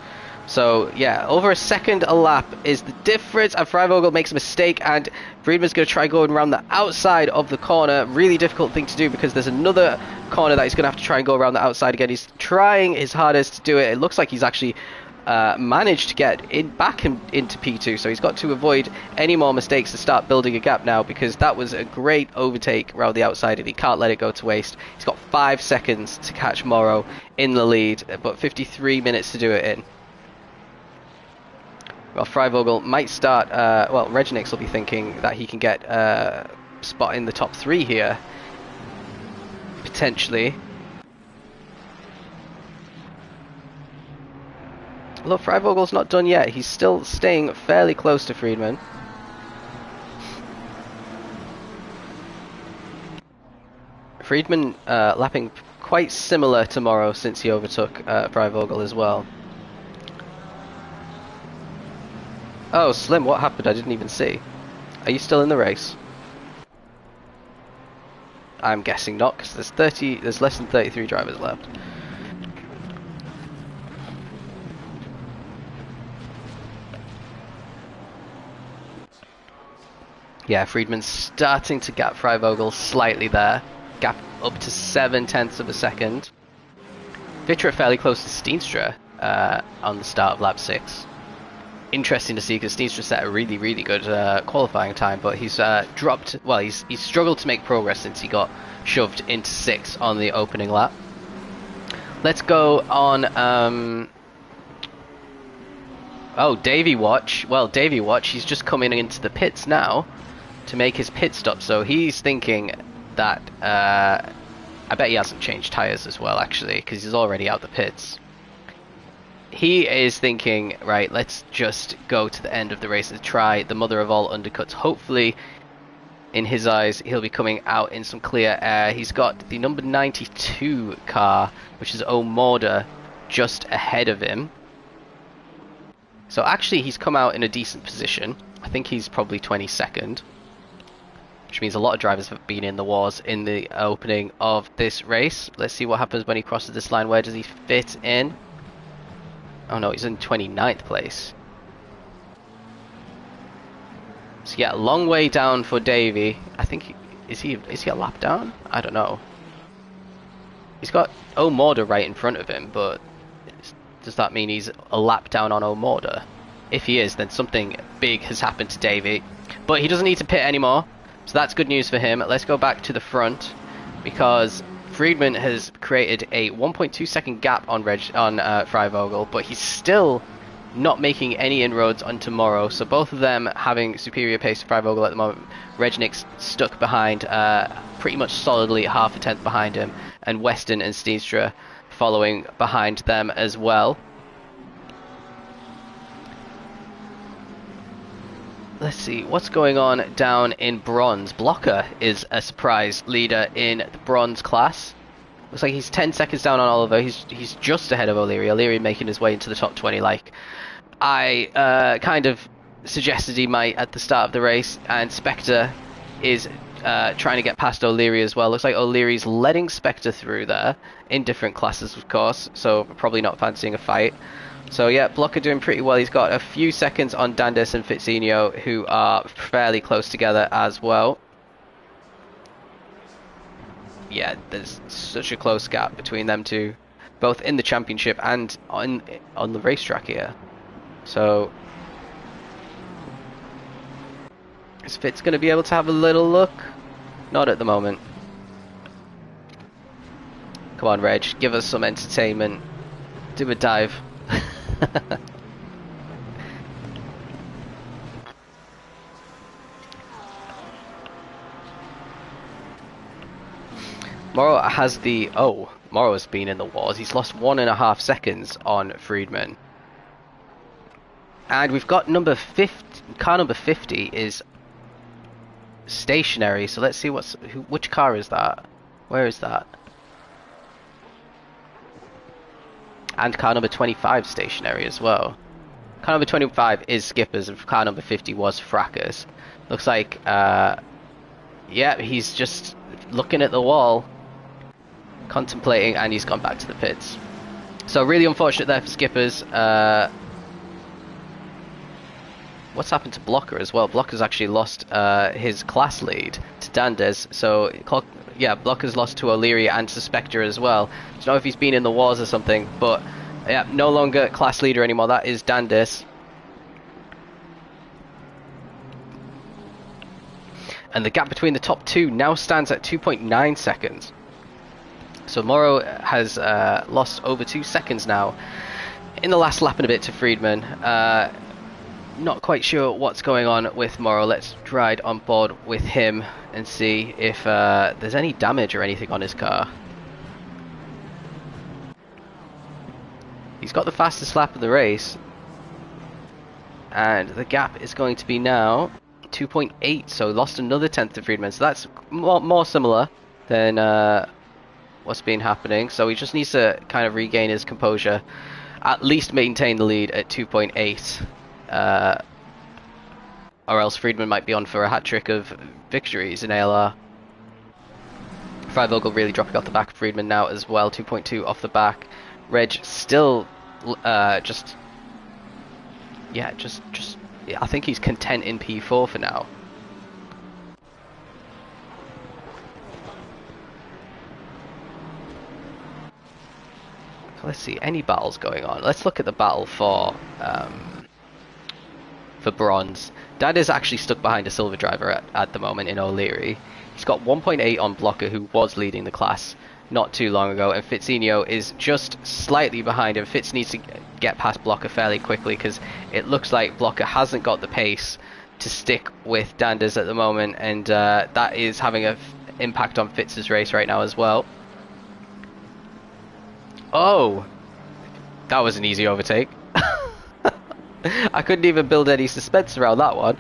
So yeah, over a second a lap is the difference, and Freivogel makes a mistake, and Friedman's going to try going around the outside of the corner. Really difficult thing to do, because there's another corner that he's going to have to try and go around the outside again. He's trying his hardest to do it. It looks like he's actually managed to get into P2, so he's got to avoid any more mistakes to start building a gap now, because that was a great overtake around the outside and he can't let it go to waste. He's got 5 seconds to catch Morrow in the lead, but 53 minutes to do it in. Well, Freivogel might start, well, Regnix will be thinking that he can get a spot in the top 3 here, potentially. Look, Freivogel's not done yet. He's still staying fairly close to Friedman. Friedman lapping quite similar to Morrow since he overtook Freivogel as well. Oh, Slim, what happened? I didn't even see. Are you still in the race? I'm guessing not, because there's less than 33 drivers left. Yeah, Friedman's starting to gap Freivogel slightly there. Gap up to 7/10 of a second. Vitra fairly close to Steenstra on the start of lap 6. Interesting to see, because Steenstra set a really, really good qualifying time, but he's dropped, well, he's struggled to make progress since he got shoved into 6th on the opening lap. Let's go on, oh, Davey watch. Well, Davey watch, he's just coming into the pits now to make his pit stop, so he's thinking that, I bet he hasn't changed tyres as well, actually, because he's already out the pits. He is thinking, right, let's just go to the end of the race and try the mother of all undercuts. Hopefully, in his eyes, he'll be coming out in some clear air. He's got the number 92 car, which is O'Morda, just ahead of him. So actually, he's come out in a decent position. I think he's probably 22nd, which means a lot of drivers have been in the wars in the opening of this race. Let's see what happens when he crosses this line. Where does he fit in? Oh no, he's in 29th place. So yeah, long way down for Davey. I think is he a lap down? I don't know. He's got O'Morda right in front of him, but Does that mean he's a lap down on O'Morder? If he is, then something big has happened to Davey. But he doesn't need to pit anymore, so that's good news for him. Let's go back to the front, because Friedman has created a 1.2 second gap on Freivogel, but he's still not making any inroads on tomorrow. So both of them having superior pace to Freivogel at the moment. Regnick's stuck behind, pretty much solidly half a tenth behind him, and Weston and Steenstra following behind them as well. Let's see what's going on down in bronze. Blocker is a surprise leader in the bronze class. Looks like he's 10 seconds down on Oliver. He's just ahead of O'Leary. O'Leary making his way into the top 20 like I kind of suggested he might at the start of the race. And Spectre is trying to get past O'Leary as well. Looks like O'Leary's letting Spectre through there in different classes, of course, so probably not fancying a fight. So yeah, Blocker doing pretty well. He's got a few seconds on Dandes and Fitzinho, who are fairly close together as well. Yeah, there's such a close gap between them two, both in the championship and on the racetrack here. So is Fitz going to be able to have a little look? Not at the moment. Come on, Reg, give us some entertainment. Do a dive. Morrow has the... Oh, Morrow's been in the wars. He's lost 1.5 seconds on Friedman. And we've got number 50... Car number 50 is stationary. So let's see which car is that? Where is that? And car number 25 stationary as well. Car number 25 is Skipper's, and car number 50 was Fracker's. Looks like, yeah, he's just looking at the wall, contemplating, and he's gone back to the pits. So really unfortunate there for Skipper's. What's happened to Blocker as well? Blocker's actually lost his class lead to Dandes. So yeah, Blocker's lost to O'Leary and to Spectre as well. I don't know if he's been in the wars or something, but yeah, no longer class leader anymore. That is Dandes. And the gap between the top two now stands at 2.9 seconds. So Morrow has lost over 2 seconds now in the last lap and a bit to Friedman. Not quite sure what's going on with Morrow. Let's ride on board with him and see if there's any damage or anything on his car. He's got the fastest lap of the race, and the gap is going to be now 2.8, so lost another tenth to Friedman. So that's more similar than what's been happening. So he just needs to kind of regain his composure, at least maintain the lead at 2.8. Or else Friedman might be on for a hat-trick of victories in ALR. Freivogel really dropping off the back of Friedman now as well, 2.2 off the back. Reg still I think he's content in P4 for now. So let's see, any battles going on. Let's look at the battle for bronze. Dad is actually stuck behind a silver driver at the moment in O'Leary. He's got 1.8 on Blocker, who was leading the class not too long ago, and Fitzinho is just slightly behind him. Fitz needs to get past Blocker fairly quickly, because it looks like Blocker hasn't got the pace to stick with Dandes at the moment, and that is having an impact on Fitz's race right now as well. Oh, that was an easy overtake. I couldn't even build any suspense around that one.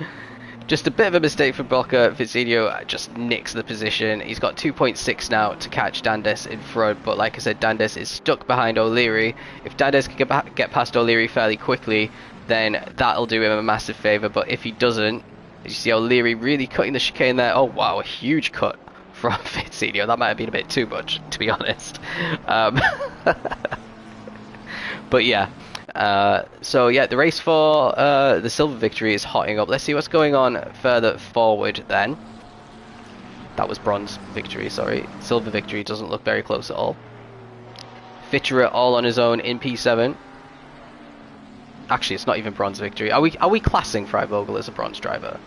Just a bit of a mistake from Blocker. Fitzinho just nicks the position. He's got 2.6 now to catch Dandes in front, but like I said, Dandes is stuck behind O'Leary. If Dandes can get past O'Leary fairly quickly, then that'll do him a massive favour, but if he doesn't, as you see O'Leary really cutting the chicane there. Oh wow, a huge cut from Fitzinho. That might have been a bit too much, to be honest. But yeah. So yeah, the race for the silver victory is hotting up. Let's see what's going on further forward then. That was bronze victory, sorry. Silver victory doesn't look very close at all. Fitcherer all on his own in P7. Actually, it's not even bronze victory. Are we classing Freivogel as a bronze driver?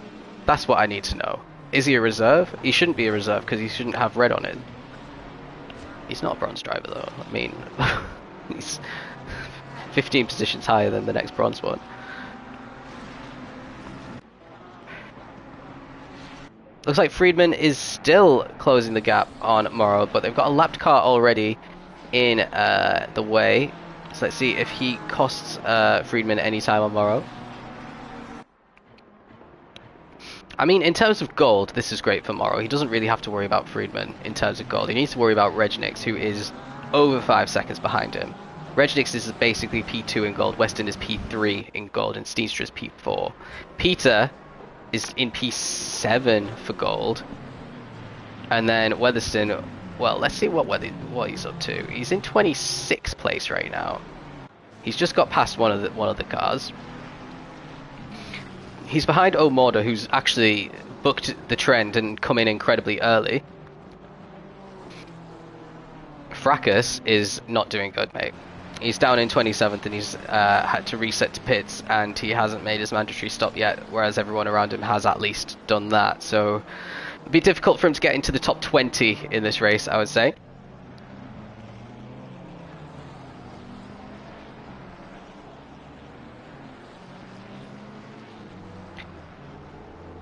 That's what I need to know. Is he a reserve? He shouldn't be a reserve because he shouldn't have red on it. He's not a bronze driver though. I mean, he's 15 positions higher than the next bronze one. Looks like Friedman is still closing the gap on Morrow, but they've got a lapped car already in the way. So let's see if he costs Friedman any time on Morrow. I mean, in terms of gold, this is great for Morrow. He doesn't really have to worry about Friedman in terms of gold. He needs to worry about Regnix, who is over 5 seconds behind him. Regnix is basically P2 in gold, Weston is P3 in gold, and Steenstra is P4. Peter is in P7 for gold. And then Weatherston, well, let's see what he's up to. He's in 26th place right now. He's just got past one of the cars. He's behind O'Morda, who's actually booked the trend and come in incredibly early. Fracas is not doing good, mate. He's down in 27th and he's had to reset to pits, and he hasn't made his mandatory stop yet, whereas everyone around him has at least done that. So it'd be difficult for him to get into the top 20 in this race, I would say.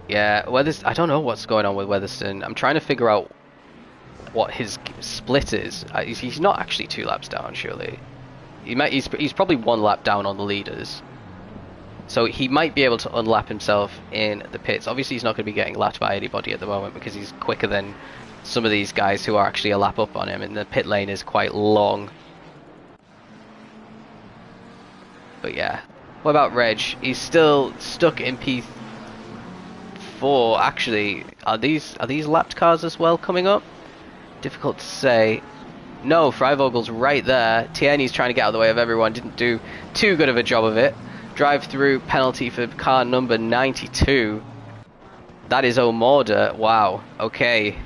Yeah, I don't know what's going on with Weatherston. I'm trying to figure out what his split is. He's not actually 2 laps down, surely. He's probably 1 lap down on the leaders. So he might be able to unlap himself in the pits. Obviously he's not going to be getting lapped by anybody at the moment because he's quicker than some of these guys who are actually a lap up on him, and the pit lane is quite long. But yeah. What about Reg? He's still stuck in P4. Actually, are these lapped cars as well coming up? Difficult to say. No, Freivogel's right there. Tierney's trying to get out of the way of everyone. Didn't do too good of a job of it. Drive through penalty for car number 92. That is O'Morda. Wow. Okay.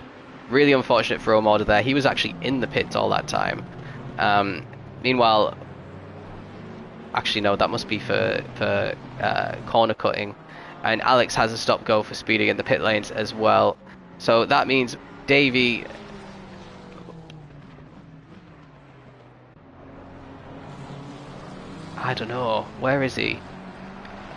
Really unfortunate for O'Morda there. He was actually in the pits all that time. Meanwhile, actually no, that must be for corner cutting. And Alex has a stop go for speeding in the pit lanes as well. So that means Davey... I don't know. Where is he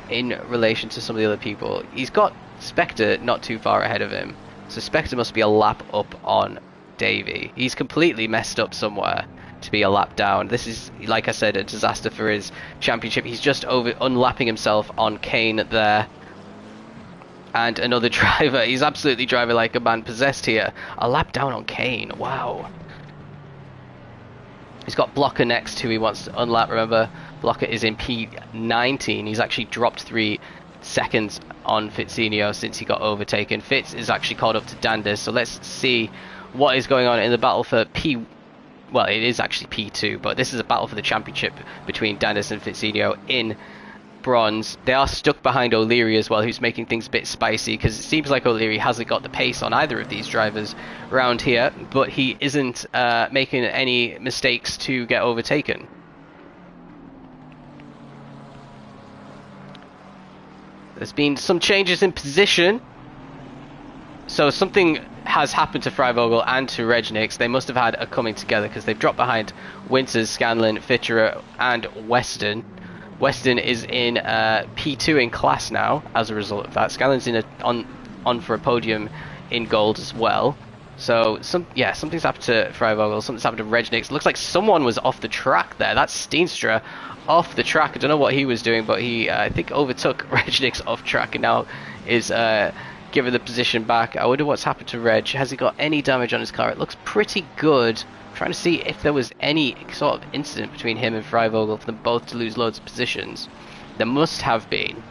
in relation to some of the other people? He's got Spectre not too far ahead of him. So Spectre must be a lap up on Davey. He's completely messed up somewhere to be a lap down. This is, like I said, a disaster for his championship. He's just unlapping himself on Kane there. And another driver. He's absolutely driving like a man possessed here. A lap down on Kane. Wow. He's got Blocker next, who he wants to unlap. Remember, Blocker is in P19. He's actually dropped 3 seconds on Fitzinho since he got overtaken. Fitz is actually caught up to Dandis. So let's see what is going on in the battle for P... Well, it is actually P2, but this is a battle for the championship between Dandis and Fitzinho in bronze. They are stuck behind O'Leary as well, who's making things a bit spicy, because it seems like O'Leary hasn't got the pace on either of these drivers around here, but he isn't making any mistakes to get overtaken. There's been some changes in position, so something has happened to Freivogel and to Regnix. They must have had a coming together, because they've dropped behind Winters, Scanlon, Fitcherer and Weston. Weston is in P2 in class now as a result of that. Scanlon's on for a podium in gold as well. So something's happened to Freivogel, something's happened to Regnix. Looks like someone was off the track there. That's Steenstra off the track. I don't know what he was doing, but he I think overtook Regnix off track and now is given the position back. I wonder what's happened to Reg. Has he got any damage on his car? It looks pretty good. Trying to see if there was any sort of incident between him and Freivogel for them both to lose loads of positions. There must have been.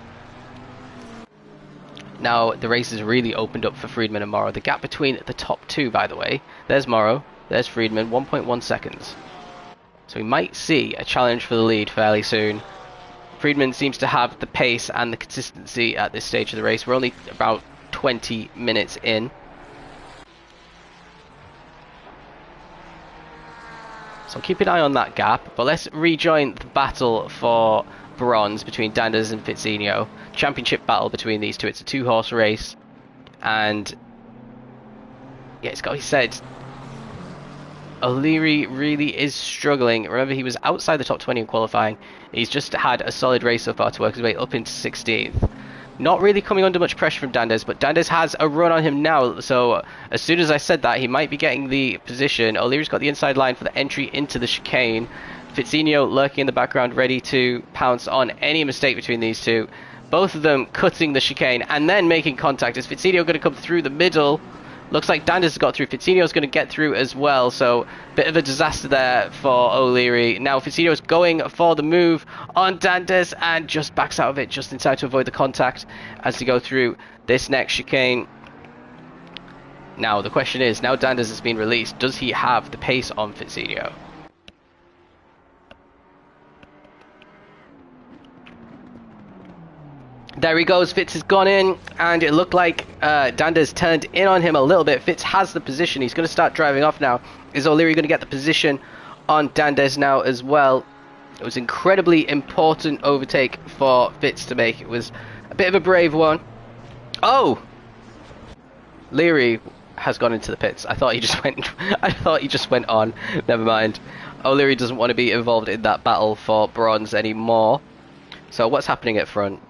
Now the race has really opened up for Friedman and Morrow. The gap between the top 2, by the way, there's Morrow, there's Friedman, 1.1 seconds. So we might see a challenge for the lead fairly soon. Friedman seems to have the pace and the consistency at this stage of the race. We're only about 20 minutes in. So keep an eye on that gap, but let's rejoin the battle for bronze between Danders and Fitzinho. Championship battle between these two. It's a 2-horse race, and yeah, it's got to be said, O'Leary really is struggling. Remember, he was outside the top 20 in qualifying. He's just had a solid race so far to work his way up into 16th. Not really coming under much pressure from Danders, but Danders has a run on him now. So as soon as I said that, he might be getting the position. O'Leary's got the inside line for the entry into the chicane. Fitzinho lurking in the background, ready to pounce on any mistake between these two. Both of them cutting the chicane and then making contact. Is Fitzinho going to come through the middle? Looks like Danders has got through. Fitzinho's going to get through as well, so bit of a disaster there for O'Leary. Now Fitzinho's going for the move on Danders and just backs out of it just in time to avoid the contact as they go through this next chicane. Now the question is, now Danders has been released, does he have the pace on Fitzinho? There he goes, Fitz has gone in, and it looked like Danders turned in on him a little bit. Fitz has the position, he's going to start driving off now. Is O'Leary going to get the position on Danders now as well? It was incredibly important overtake for Fitz to make. It was a bit of a brave one. Oh! Leary has gone into the pits. I thought he just went on. Never mind. O'Leary doesn't want to be involved in that battle for bronze anymore. So what's happening at front?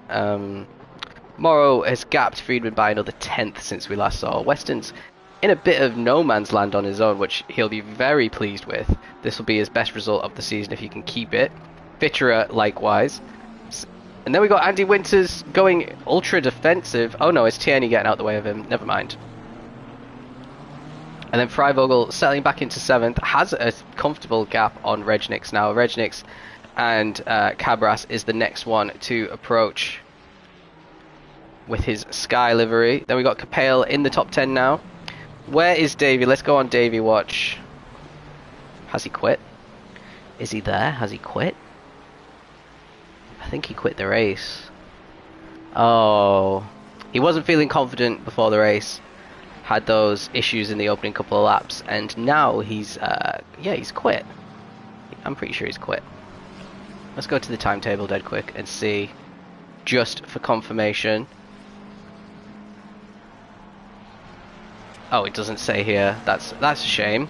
Morrow has gapped Friedman by another 10th since we last saw. Weston's in a bit of no man's land on his own, which he'll be very pleased with. This will be his best result of the season if he can keep it. Fitcherer likewise. And then we got Andy Winters going ultra defensive. Oh no, it's Tierney getting out the way of him. Never mind. And then Freivogel settling back into 7th. Has a comfortable gap on Regnix now. Regnix and Cabras is the next one to approach with his Sky livery. Then we got Capel in the top 10 now. Where is Davey? Let's go on Davey watch. Has he quit? Is he there? Has he quit? I think he quit the race. Oh, he wasn't feeling confident before the race. Had those issues in the opening couple of laps, and now he's yeah, he's quit. I'm pretty sure he's quit. Let's go to the timetable dead quick and see, just for confirmation. Oh, it doesn't say here. That's a shame.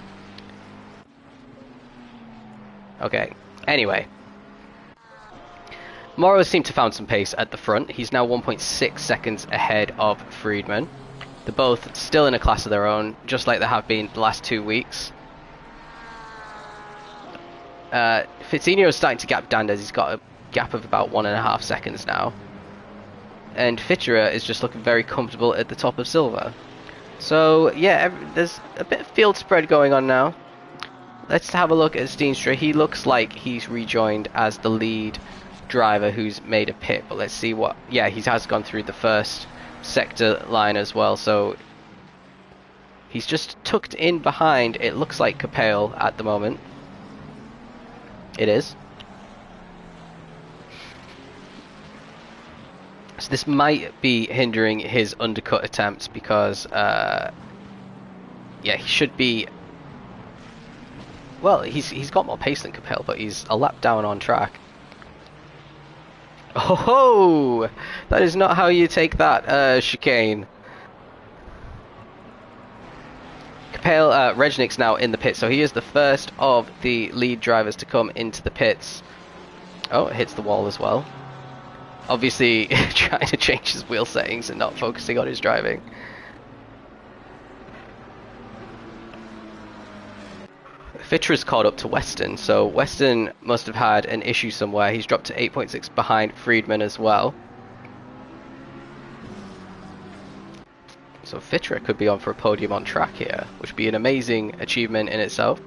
Okay. Anyway, Morrow seemed to found some pace at the front. He's now 1.6 seconds ahead of Friedman. They're both still in a class of their own, just like they have been the last 2 weeks. Fitzinho is starting to gap Danders. He's got a gap of about 1.5 seconds now. And Fitcherer is just looking very comfortable at the top of Silver. So, yeah, there's a bit of field spread going on now. Let's have a look at Steenstra. He looks like he's rejoined as the lead driver who's made a pit. But let's see what... Yeah, he has gone through the first sector line as well. So, he's just tucked in behind, it looks like, Capel at the moment. It is. So this might be hindering his undercut attempts because, yeah, he should be... Well, he's got more pace than Capel, but he's a lap down on track. Oh, that is not how you take that chicane. Capel, Regnix now in the pit, so he is the first of the lead drivers to come into the pits. Oh, it hits the wall as well. Obviously trying to change his wheel settings and not focusing on his driving. Fitcher's caught up to Weston, so Weston must have had an issue somewhere. He's dropped to 8.6 behind Friedman as well. So Fitcherer could be on for a podium on track here, which would be an amazing achievement in itself.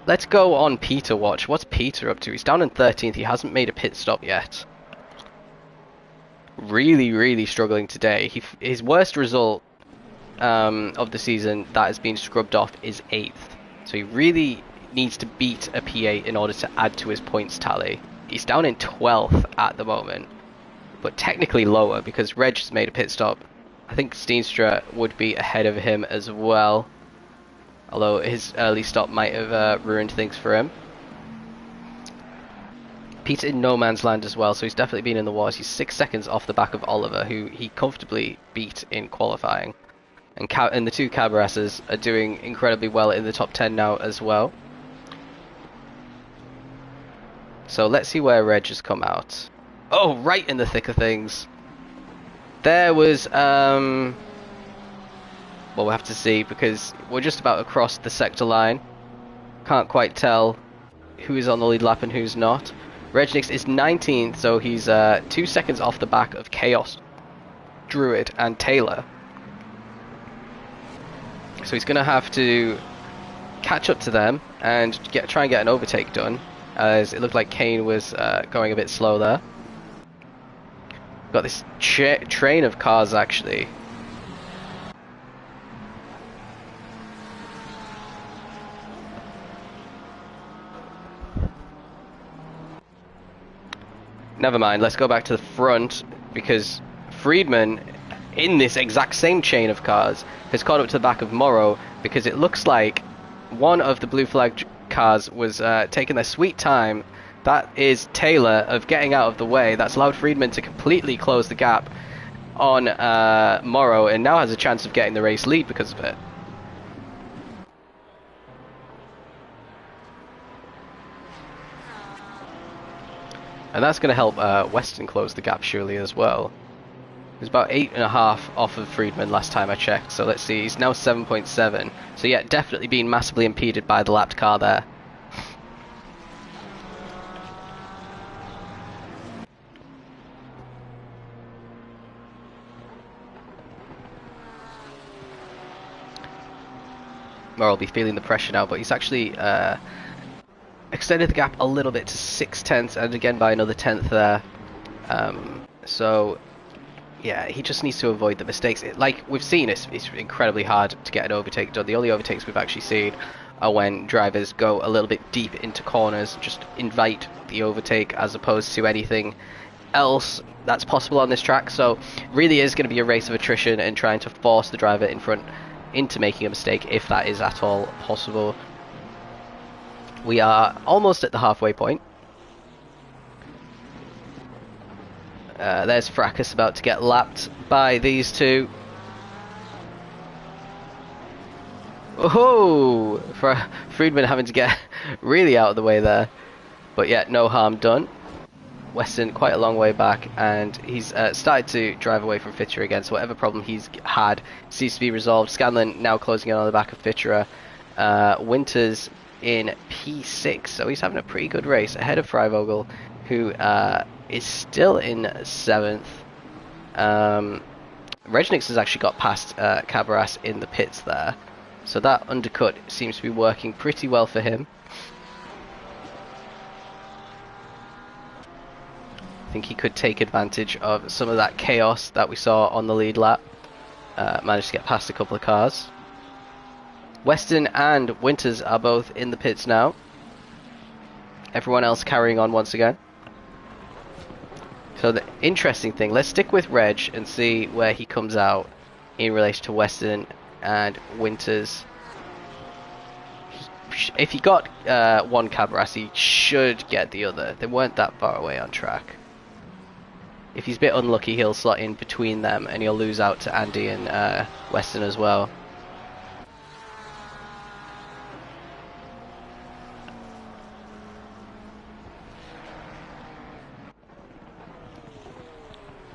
Let's go on Peter watch. What's Peter up to? He's down in 13th. He hasn't made a pit stop yet. Really, really struggling today. His worst result of the season that has been scrubbed off is 8th. So he really needs to beat a P8 in order to add to his points tally. He's down in 12th at the moment, but technically lower because Reg has made a pit stop. I think Steenstra would be ahead of him as well, although his early stop might have ruined things for him. Pete's in no man's land as well, so he's definitely been in the wars. He's 6 seconds off the back of Oliver, who he comfortably beat in qualifying. And the two Cabarasses are doing incredibly well in the top 10 now as well. So let's see where Reg has come out. Oh, right in the thick of things. There was, well, we'll have to see, because we're just about across the sector line. Can't quite tell who's on the lead lap and who's not. Regnix is 19th, so he's 2 seconds off the back of Chaos, Druid, and Taylor. So he's going to have to catch up to them and try and get an overtake done, as it looked like Kane was going a bit slow there. Got this train of cars, actually. Never mind, let's go back to the front, because Friedman, in this exact same chain of cars, has caught up to the back of Morrow, because it looks like one of the blue flag cars was taking their sweet time. That is Taylor of getting out of the way. That's allowed Friedman to completely close the gap on Morrow, and now has a chance of getting the race lead because of it. And that's going to help Weston close the gap surely as well. He was about 8.5 off of Friedman last time I checked, so let's see, he's now 7.7. So yeah, definitely being massively impeded by the lapped car there. Morrow will be feeling the pressure now, but he's actually extended the gap a little bit to 6/10, and again by another 10th there. So yeah, he just needs to avoid the mistakes. Like we've seen, it's incredibly hard to get an overtake done. The only overtakes we've actually seen are when drivers go a little bit deep into corners, just invite the overtake, as opposed to anything else that's possible on this track. So really is going to be a race of attrition and trying to force the driver in front into making a mistake, if that is at all possible. We are almost at the halfway point. There's Fracas about to get lapped by these two. Oh, for Friedman having to get really out of the way there, but yet no harm done. Weston quite a long way back, and he's started to drive away from Fitcherer again, so whatever problem he's had seems to be resolved. Scanlon now closing in on the back of Fitcherer. Winters in P6, so he's having a pretty good race ahead of Freivogel, who is still in 7th. Regnix has actually got past Cabaras in the pits there, so that undercut seems to be working pretty well for him. I think he could take advantage of some of that chaos that we saw on the lead lap. Managed to get past a couple of cars. Weston and Winters are both in the pits now. Everyone else carrying on once again. So the interesting thing, let's stick with Reg and see where he comes out in relation to Weston and Winters. If he got one Cabaras, he should get the other. They weren't that far away on track. If he's a bit unlucky, he'll slot in between them and he'll lose out to Andy and Weston as well.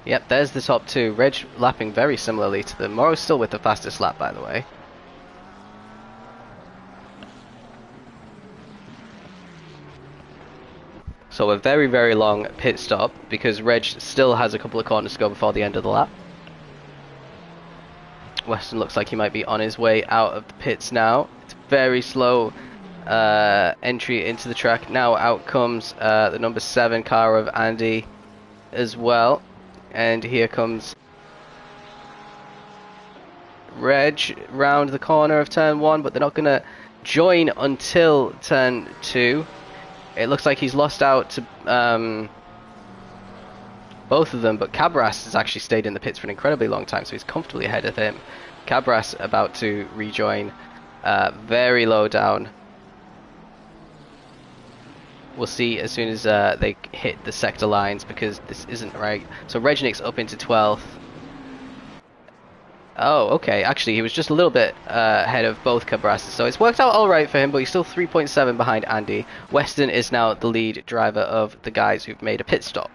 Yep, there's the top two. Reg lapping very similarly to them. Morrow's still with the fastest lap, by the way. So a very, very long pit stop, because Reg still has a couple of corners to go before the end of the lap. Weston looks like he might be on his way out of the pits now. It's very slow entry into the track. Now out comes the number 7 car of Andy as well. And here comes Reg round the corner of turn 1, but they're not going to join until turn 2. It looks like he's lost out to both of them, but Cabaras has actually stayed in the pits for an incredibly long time, so he's comfortably ahead of him. Cabaras about to rejoin very low down. We'll see as soon as they hit the sector lines, because this isn't right. So Regnick's up into 12th. Oh, okay. Actually, he was just a little bit ahead of both Cabrasas, so it's worked out all right for him, but he's still 3.7 behind Andy. Weston is now the lead driver of the guys who've made a pit stop.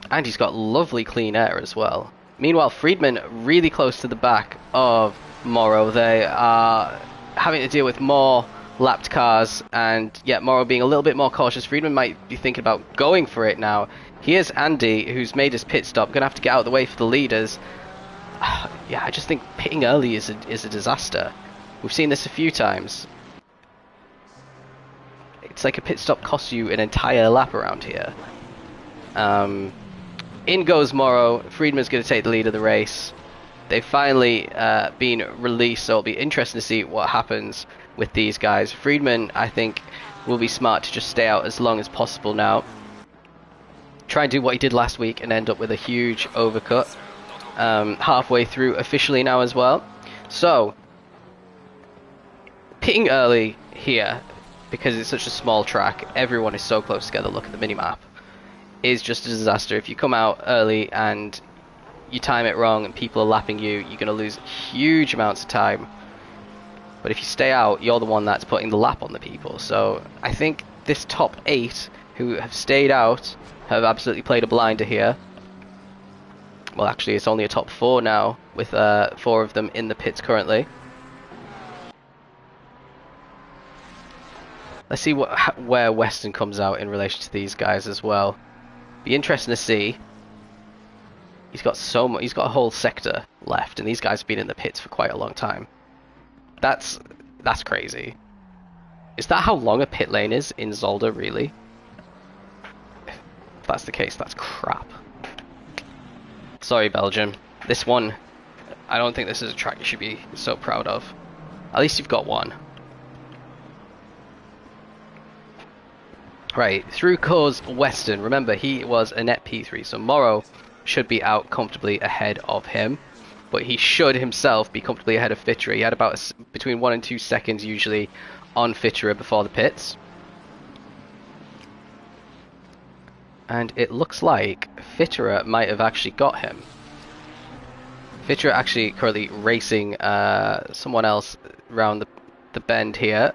And he's got lovely clean air as well. Meanwhile, Friedman really close to the back of Morrow. They are having to deal with more lapped cars, and yet Morrow being a little bit more cautious. Friedman might be thinking about going for it now. Here's Andy, who's made his pit stop, going to have to get out of the way for the leaders. Yeah, I just think pitting early is a disaster. We've seen this a few times. It's like a pit stop costs you an entire lap around here. In goes Morrow. Friedman's going to take the lead of the race. They've finally been released, so it'll be interesting to see what happens with these guys. Friedman, I think, will be smart to just stay out as long as possible now. Try and do what he did last week and end up with a huge overcut halfway through officially now as well. So, pitting early here, because it's such a small track, everyone is so close together, look at the minimap, is just a disaster. If you come out early and you time it wrong and people are lapping you, you're going to lose huge amounts of time. But if you stay out, you're the one that's putting the lap on the people. So I think this top 8 who have stayed out have absolutely played a blinder here. Well, actually, it's only a top 4 now, with 4 of them in the pits currently. Let's see where Weston comes out in relation to these guys as well. Be interesting to see. He's got he's got a whole sector left, and these guys have been in the pits for quite a long time. That's crazy. Is that how long a pit lane is in Zolder, really? If that's the case, that's crap. Sorry, Belgium. This one, I don't think this is a track you should be so proud of. At least you've got one. Right, through course Weston. Remember, he was a net P3, so Morrow should be out comfortably ahead of him. But he should himself be comfortably ahead of Fitterer. He had about between 1 and 2 seconds usually on Fitterer before the pits. And it looks like Fitterer might have actually got him. Fitterer actually currently racing someone else around the bend here.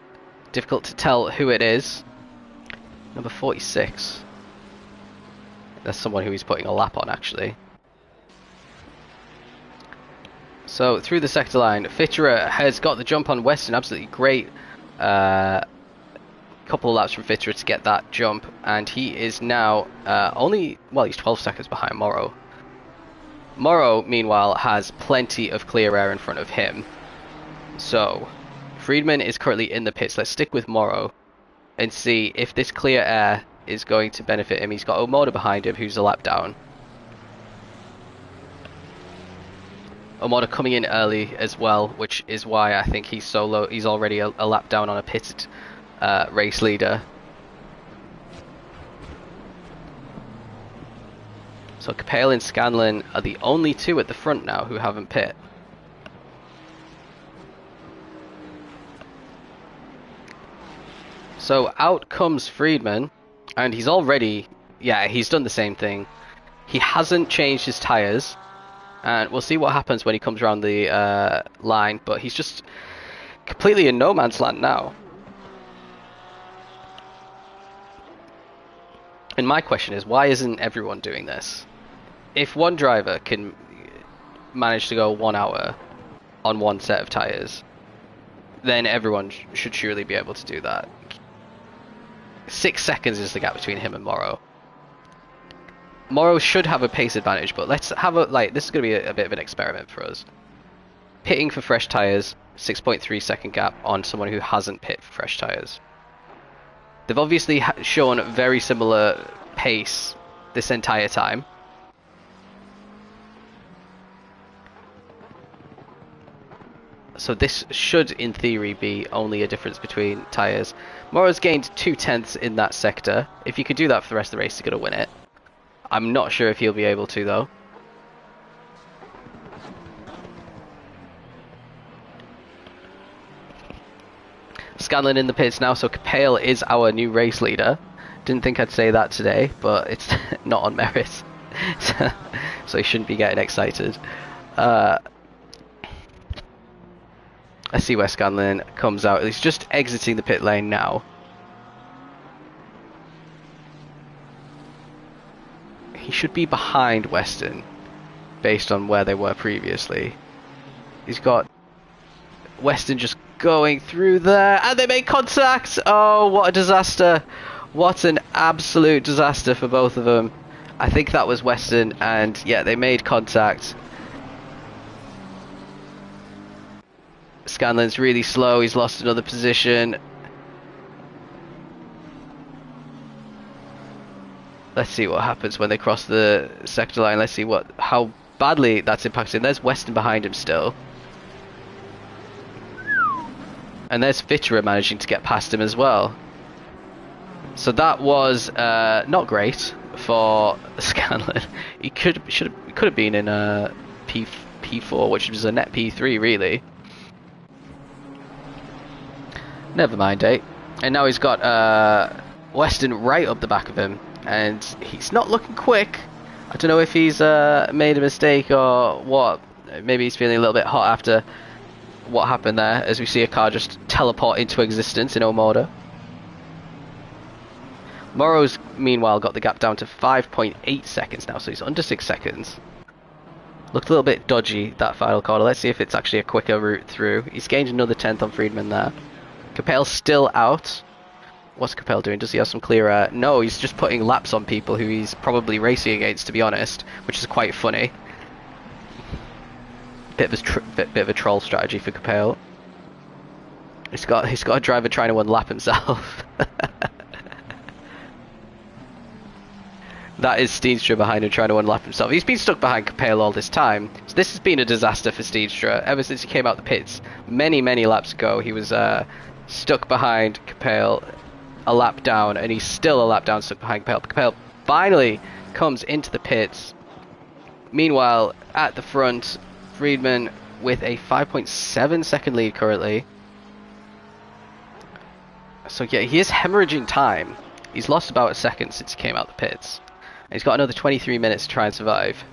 Difficult to tell who it is. Number 46. That's someone who he's putting a lap on, actually. So, through the sector line, Fitterer has got the jump on Weston. Absolutely great couple of laps from Fitterer to get that jump. And he is now he's 12 seconds behind Morrow. Morrow, meanwhile, has plenty of clear air in front of him. So, Friedman is currently in the pits. Let's stick with Morrow and see if this clear air is going to benefit him. He's got Omoda behind him, who's a lap down. Omoda coming in early as well, which is why I think he's so low. He's already a lap down on a pitted race leader. So Capel and Scanlon are the only 2 at the front now who haven't pit. So out comes Friedman, and he's already, he's done the same thing. He hasn't changed his tyres, and we'll see what happens when he comes around the line, but he's just completely in no man's land now. And my question is, why isn't everyone doing this? If one driver can manage to go 1 hour on one set of tyres, then everyone should surely be able to do that. 6 seconds is the gap between him and Morrow. Morrow should have a pace advantage, but let's have this is going to be a bit of an experiment for us. Pitting for fresh tyres, 6.3 second gap on someone who hasn't pit for fresh tyres. They've obviously shown very similar pace this entire time. So this should, in theory, be only a difference between tyres. Morrow's gained 0.2 in that sector. If you could do that for the rest of the race, you're going to win it. I'm not sure if he'll be able to, though. Scanlon in the pits now, so Capel is our new race leader. Didn't think I'd say that today, but it's not on merit. So you shouldn't be getting excited. I see where Scanlon comes out. He's just exiting the pit lane now. He should be behind Weston, based on where they were previously. He's got Weston just going through there, and they make contact! Oh, what a disaster. What an absolute disaster for both of them. I think that was Weston, and yeah, they made contact. Scanlon's really slow, he's lost another position. Let's see what happens when they cross the sector line. Let's see how badly that's impacted. There's Weston behind him still. And there's Fitterer managing to get past him as well. So that was not great for Scanlon. He could have been in a P4, which was a net P3 really. Never mind, eh? And now he's got Weston right up the back of him, and he's not looking quick. I don't know if he's made a mistake or what. Maybe he's feeling a little bit hot after what happened there, as we see a car just teleport into existence in Omoda. Morrow's meanwhile got the gap down to 5.8 seconds now, so he's under 6 seconds. Looked a little bit dodgy, that final corner. Let's see if it's actually a quicker route through. He's gained another 10th on Friedman there. Capel's still out. What's Capel doing? Does he have some clear air? No, he's just putting laps on people who he's probably racing against, to be honest, which is quite funny. Bit of a troll strategy for Capel. He's got a driver trying to unlap himself. That is Steenstra behind him trying to unlap himself. He's been stuck behind Capel all this time. So this has been a disaster for Steenstra ever since he came out the pits. Many laps ago, he was stuck behind Capel, a lap down, and he's still a lap down stuck behind Capel. Capel finally comes into the pits. Meanwhile, at the front, Friedman with a 5.7 second lead currently. So yeah, he is hemorrhaging time. He's lost about a second since he came out the pits. And he's got another 23 minutes to try and survive.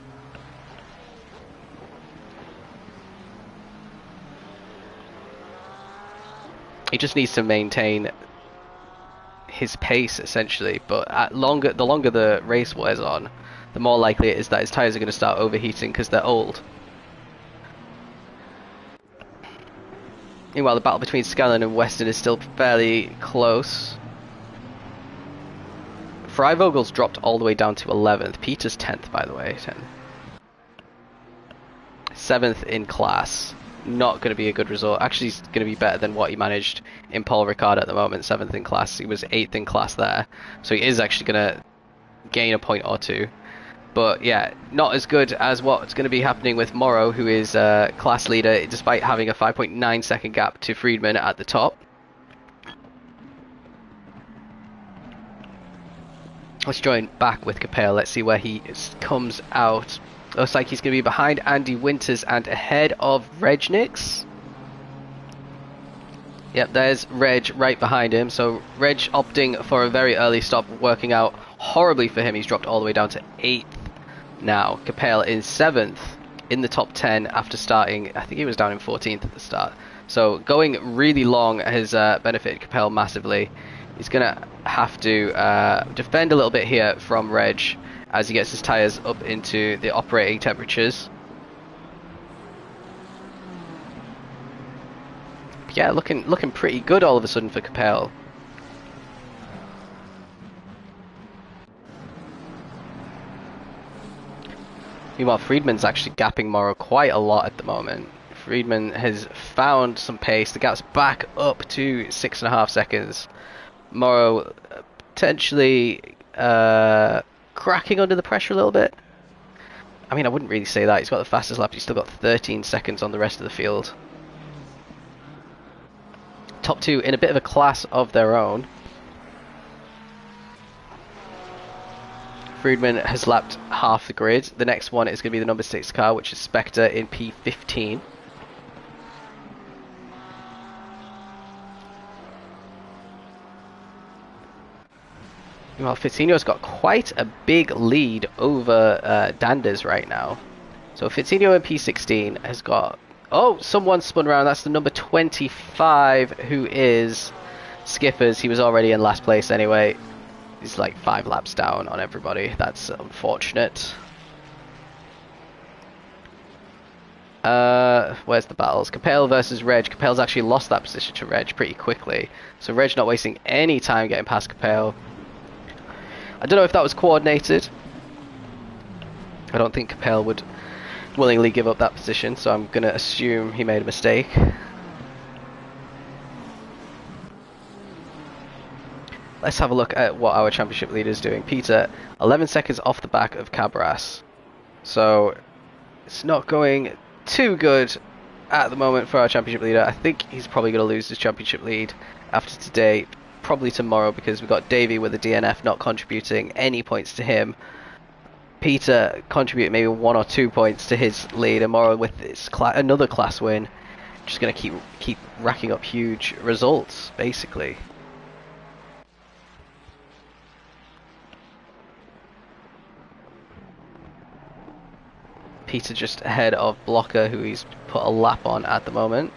He just needs to maintain his pace, essentially. But the longer the race wears on, the more likely it is that his tyres are going to start overheating because they're old. Meanwhile, the battle between Scanlon and Weston is still fairly close. Freivogel's dropped all the way down to 11th. Peter's 10th, by the way. 7th in class. Not going to be a good result. Actually, he's going to be better than what he managed in Paul Ricard at the moment. 7th in class. He was 8th in class there. So he is actually going to gain a point or two. But yeah, not as good as what's going to be happening with Morrow, who is class leader, despite having a 5.9 second gap to Friedman at the top. Let's join back with Capel. Let's see where he comes out. Looks like he's going to be behind Andy Winters and ahead of Regnix. Yep, there's Reg right behind him. So Reg opting for a very early stop, working out horribly for him. He's dropped all the way down to 8th now. Capel in 7th in the top 10 after starting. I think he was down in 14th at the start. So going really long has benefited Capel massively. He's going to have to defend a little bit here from Reg as he gets his tyres up into the operating temperatures. Yeah, looking pretty good all of a sudden for Capel. Meanwhile, Friedman's actually gapping Morrow quite a lot at the moment. Friedman has found some pace. The gap's back up to 6.5 seconds. Morrow potentially cracking under the pressure a little bit. I mean, I wouldn't really say that. He's got the fastest lap. He's still got 13 seconds on the rest of the field. Top two in a bit of a class of their own. Friedman has lapped half the grid. The next one is going to be the number 6 car, which is Spectre in P15. Well, Fitzinho's got quite a big lead over Danders right now. So Fitzinho in P16 has got... Oh, someone spun around. That's the number 25, who is Skippers. He was already in last place anyway. He's like 5 laps down on everybody. That's unfortunate. Where's the battles? Capel versus Reg. Capel's actually lost that position to Reg pretty quickly. So Reg not wasting any time getting past Capel. I don't know if that was coordinated. I don't think Capel would willingly give up that position, so I'm going to assume he made a mistake. Let's have a look at what our championship leader is doing. Peter, 11 seconds off the back of Cabras. So it's not going too good at the moment for our championship leader. I think he's probably going to lose his championship lead after today, probably tomorrow, because we've got Davey with the DNF not contributing any points to him. Peter contributing maybe 1 or 2 points to his lead, and Morrow with his another class win. Just going to keep racking up huge results, basically. Peter just ahead of Blocker, who he's put a lap on at the moment.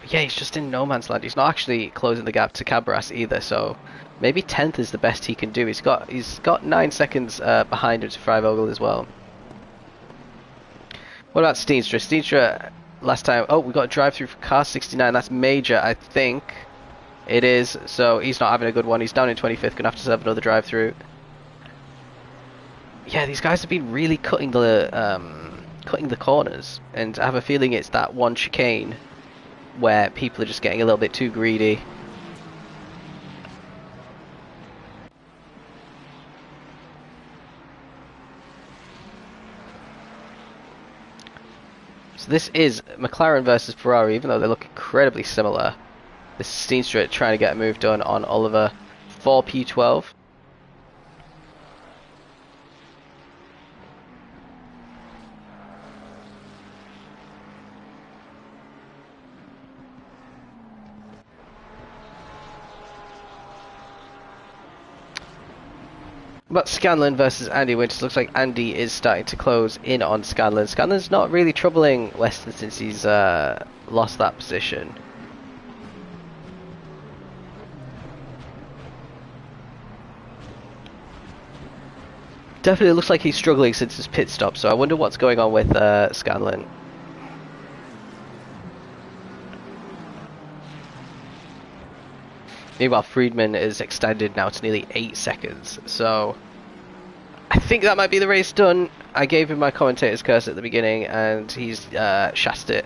But yeah, he's just in no man's land. He's not actually closing the gap to Cabras either, so maybe 10th is the best he can do. He's got 9 seconds behind him to Freivogel as well. What about Steenstra? Steenstra last time... Oh, we got a drive-through for car 69. That's major, I think. It is, so he's not having a good one. He's down in 25th, gonna have to have another drive-through. Yeah, these guys have been really cutting the corners, and I have a feeling it's that one chicane where people are just getting a little bit too greedy. So this is McLaren versus Ferrari, even though they look incredibly similar. This is Steenstra trying to get a move done on Oliver. 4P12. But Scanlon versus Andy Winters. Looks like Andy is starting to close in on Scanlon. Scanlon's not really troubling Weston since he's lost that position. Definitely looks like he's struggling since his pit stop, so I wonder what's going on with Scanlon. Meanwhile, Friedman is extended now to nearly 8 seconds, so I think that might be the race done. I gave him my commentator's curse at the beginning, and he's shassed it.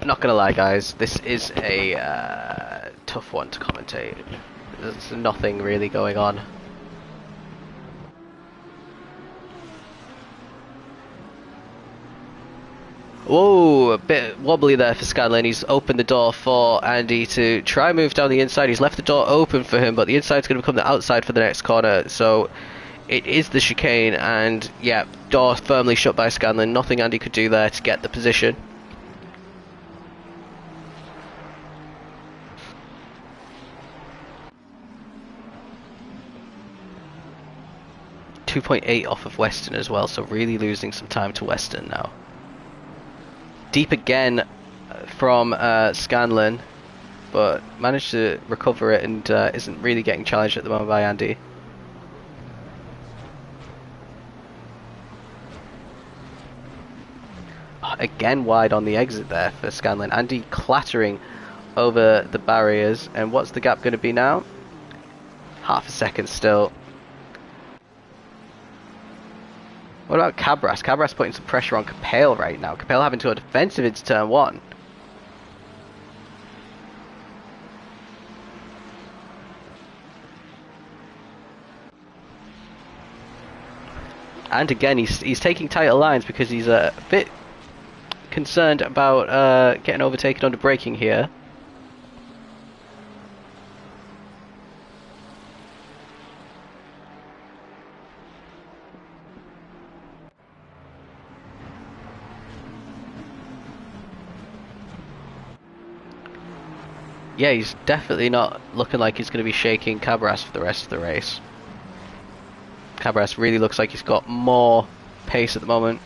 Not gonna lie, guys, this is a tough one to commentate. There's nothing really going on. Whoa, a bit wobbly there for Scanlon. He's opened the door for Andy to try and move down the inside. He's left the door open for him, but the inside's going to become the outside for the next corner. So it is the chicane, and yeah, door firmly shut by Scanlon. Nothing Andy could do there to get the position. .8 off of Weston as well, so really losing some time to Weston now. Deep again from Scanlon, but managed to recover it and isn't really getting challenged at the moment by Andy. Oh, again wide on the exit there for Scanlon. Andy clattering over the barriers, and what's the gap going to be now? Half a second still. What about Cabras? Cabras putting some pressure on Capel right now. Capel having to go defensive into turn 1. And again, he's taking tighter lines because he's a bit concerned about getting overtaken under braking here. Yeah, he's definitely not looking like he's going to be shaking Cabras for the rest of the race. Cabras really looks like he's got more pace at the moment.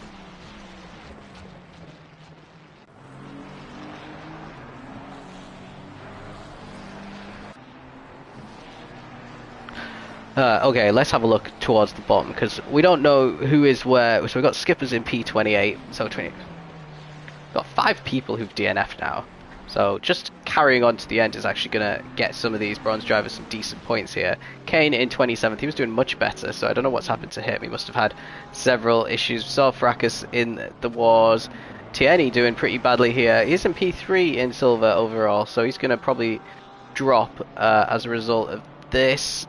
Okay, let's have a look towards the bottom, because we don't know who is where. So we've got skippers in P28, so 20. We've got 5 people who've DNF'd now. So just carrying on to the end is actually going to get some of these bronze drivers some decent points here. Kane in 27th, he was doing much better, so I don't know what's happened to him. He must have had several issues. We saw Fracas in the wars. Tierney doing pretty badly here. He's in P3 in silver overall, so he's going to probably drop as a result of this.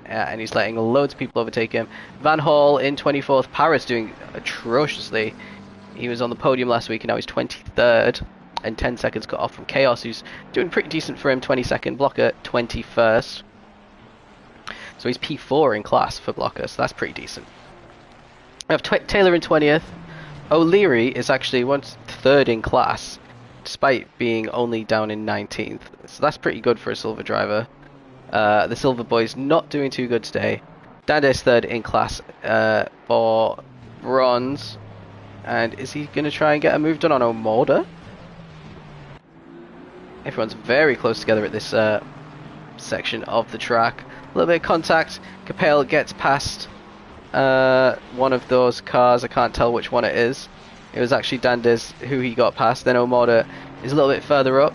And he's letting loads of people overtake him. Van Hall in 24th. Paris doing atrociously. He was on the podium last week and now he's 23rd. And 10 seconds cut off from Chaos, who's doing pretty decent for him. 22nd. Blocker 21st. So he's P4 in class for Blocker, so that's pretty decent. We have Taylor in 20th. O'Leary is actually 3rd in class, despite being only down in 19th. So that's pretty good for a silver driver. The silver boy's not doing too good today. Dande's 3rd in class for bronze. And is he going to try and get a move done on Omorda? Everyone's very close together at this section of the track. A little bit of contact. Capel gets past one of those cars. I can't tell which one it is. It was actually Dandes who he got past. Then Omorda is a little bit further up.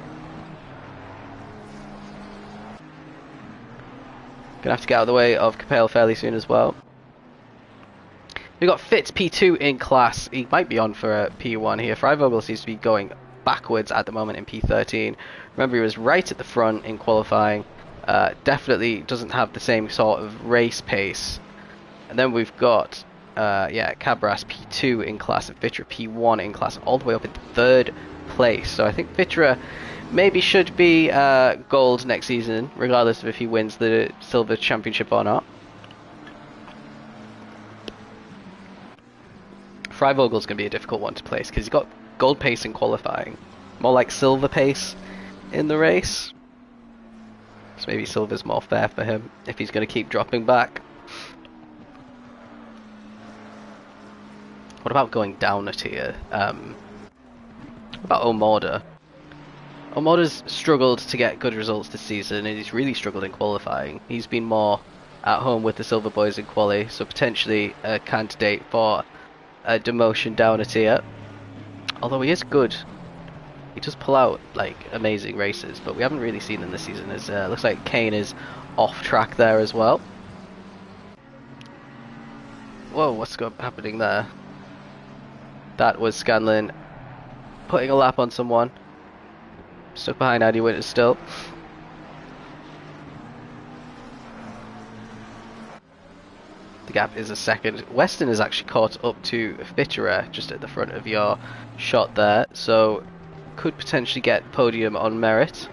Gonna have to get out of the way of Capel fairly soon as well. We've got Fitz P2 in class. He might be on for a P1 here. Freivogel seems to be going backwards at the moment in P13. Remember, he was right at the front in qualifying. Definitely doesn't have the same sort of race pace. And then we've got Cabras P2 in class and Vitra P1 in class, all the way up in 3rd place. So I think Vitra maybe should be gold next season, regardless of if he wins the silver championship or not. Freivogel's going to be a difficult one to place because he's got gold pace in qualifying, more like silver pace in the race. So maybe silver's more fair for him if he's going to keep dropping back. What about going down a tier? What about Omorda? Omorda's struggled to get good results this season, and he's really struggled in qualifying. He's been more at home with the silver boys in quali, so potentially a candidate for a demotion down a tier. Although he is good, he does pull out like amazing races, but we haven't really seen him this season. As looks like Kane is off track there as well. Whoa, what's happening there? That was Scanlon putting a lap on someone. Stuck behind Andy Winters still. The gap is a second. Weston is actually caught up to Fitterer just at the front of your shot there, so could potentially get podium on merit.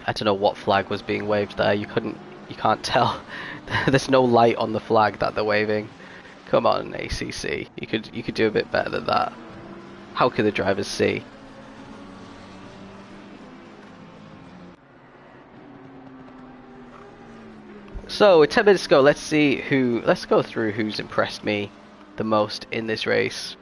I don't know what flag was being waved there. You can't tell. There's no light on the flag that they're waving. Come on, ACC. You could do a bit better than that. How can the drivers see? So with 10 minutes to go, let's go through who's impressed me the most in this race.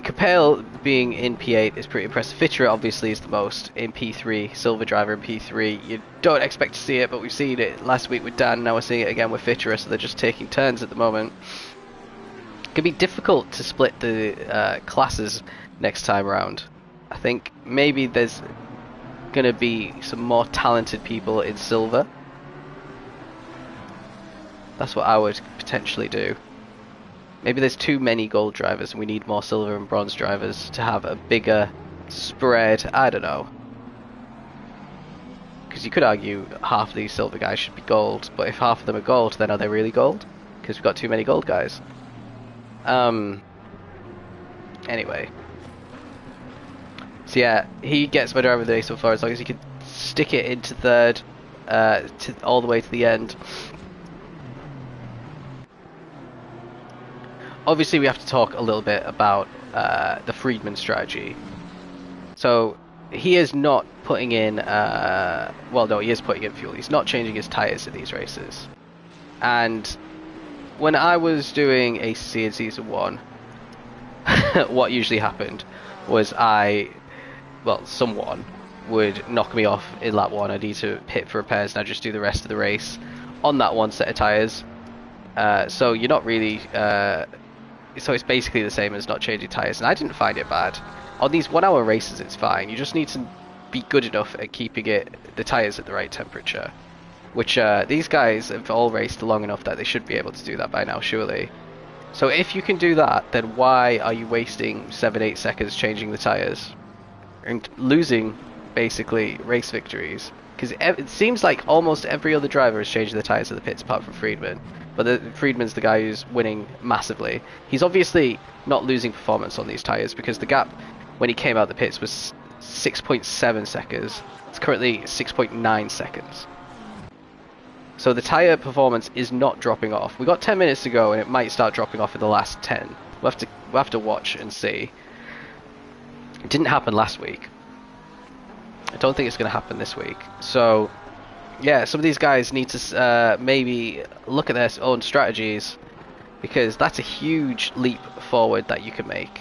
Capel being in P8 is pretty impressive. Fitterer obviously is the most in P3, silver driver in P3. You don't expect to see it, but we've seen it last week with Dan, now we're seeing it again with Fitterer, so they're just taking turns at the moment. It can be difficult to split the classes next time around. I think maybe there's going to be some more talented people in silver. That's what I would potentially do. Maybe there's too many gold drivers and we need more silver and bronze drivers to have a bigger spread. I don't know. Because you could argue half of these silver guys should be gold, but if half of them are gold, then are they really gold? Because we've got too many gold guys. Anyway. So yeah, he gets my driver of the day so far, as long as he can stick it into third, all the way to the end. Obviously, we have to talk a little bit about the Friedman strategy. So he is not putting in, well, no, he is putting in fuel. He's not changing his tyres in these races. And when I was doing ACC in Season 1, what usually happened was someone would knock me off in lap 1. I'd need to pit for repairs, and I'd just do the rest of the race on that one set of tyres. So you're not really... so it's basically the same as not changing tyres, and I didn't find it bad. On these 1 hour races it's fine, you just need to be good enough at keeping the tyres at the right temperature. Which these guys have all raced long enough that they should be able to do that by now, surely. So if you can do that, then why are you wasting 7-8 seconds changing the tyres? And losing, basically, race victories. Because it seems like almost every other driver is changing the tyres at the pits apart from Friedman. But Friedman's the guy who's winning massively. He's obviously not losing performance on these tyres, because the gap when he came out the pits was 6.7 seconds. It's currently 6.9 seconds. So the tyre performance is not dropping off. We've got 10 minutes to go, and it might start dropping off in the last 10. We'll have to watch and see. It didn't happen last week. I don't think it's going to happen this week. So, yeah, some of these guys need to maybe look at their own strategies, because that's a huge leap forward that you can make.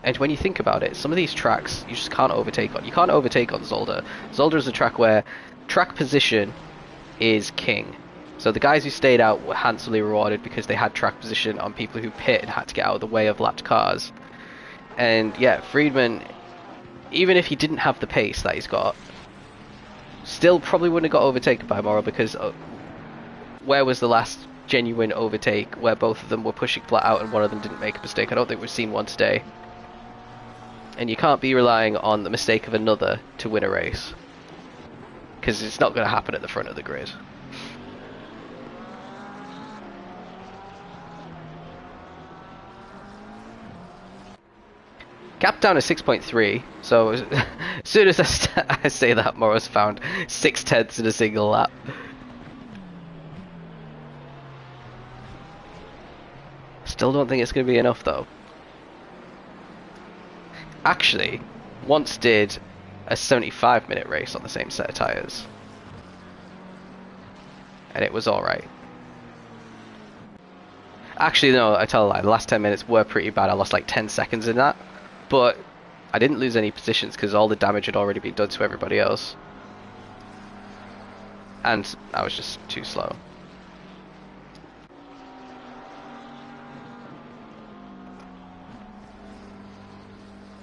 And when you think about it, some of these tracks you just can't overtake on. You can't overtake on Zolder. Zolder is a track where track position is king. So the guys who stayed out were handsomely rewarded because they had track position on people who pit and had to get out of the way of lapped cars. And yeah, Friedman, even if he didn't have the pace that he's got, still probably wouldn't have got overtaken by Morrow, because where was the last genuine overtake where both of them were pushing flat out and one of them didn't make a mistake? I don't think we've seen one today. And you can't be relying on the mistake of another to win a race, because it's not going to happen at the front of the grid. Gap down to 6.3, so as soon as I say that, Morrow's found 6/10 in a single lap. Still don't think it's going to be enough though. Actually, once did a 75-minute race on the same set of tyres, and it was alright. Actually, no, I tell a lie, the last 10 minutes were pretty bad. I lost like 10 seconds in that, but I didn't lose any positions because all the damage had already been done to everybody else. And I was just too slow.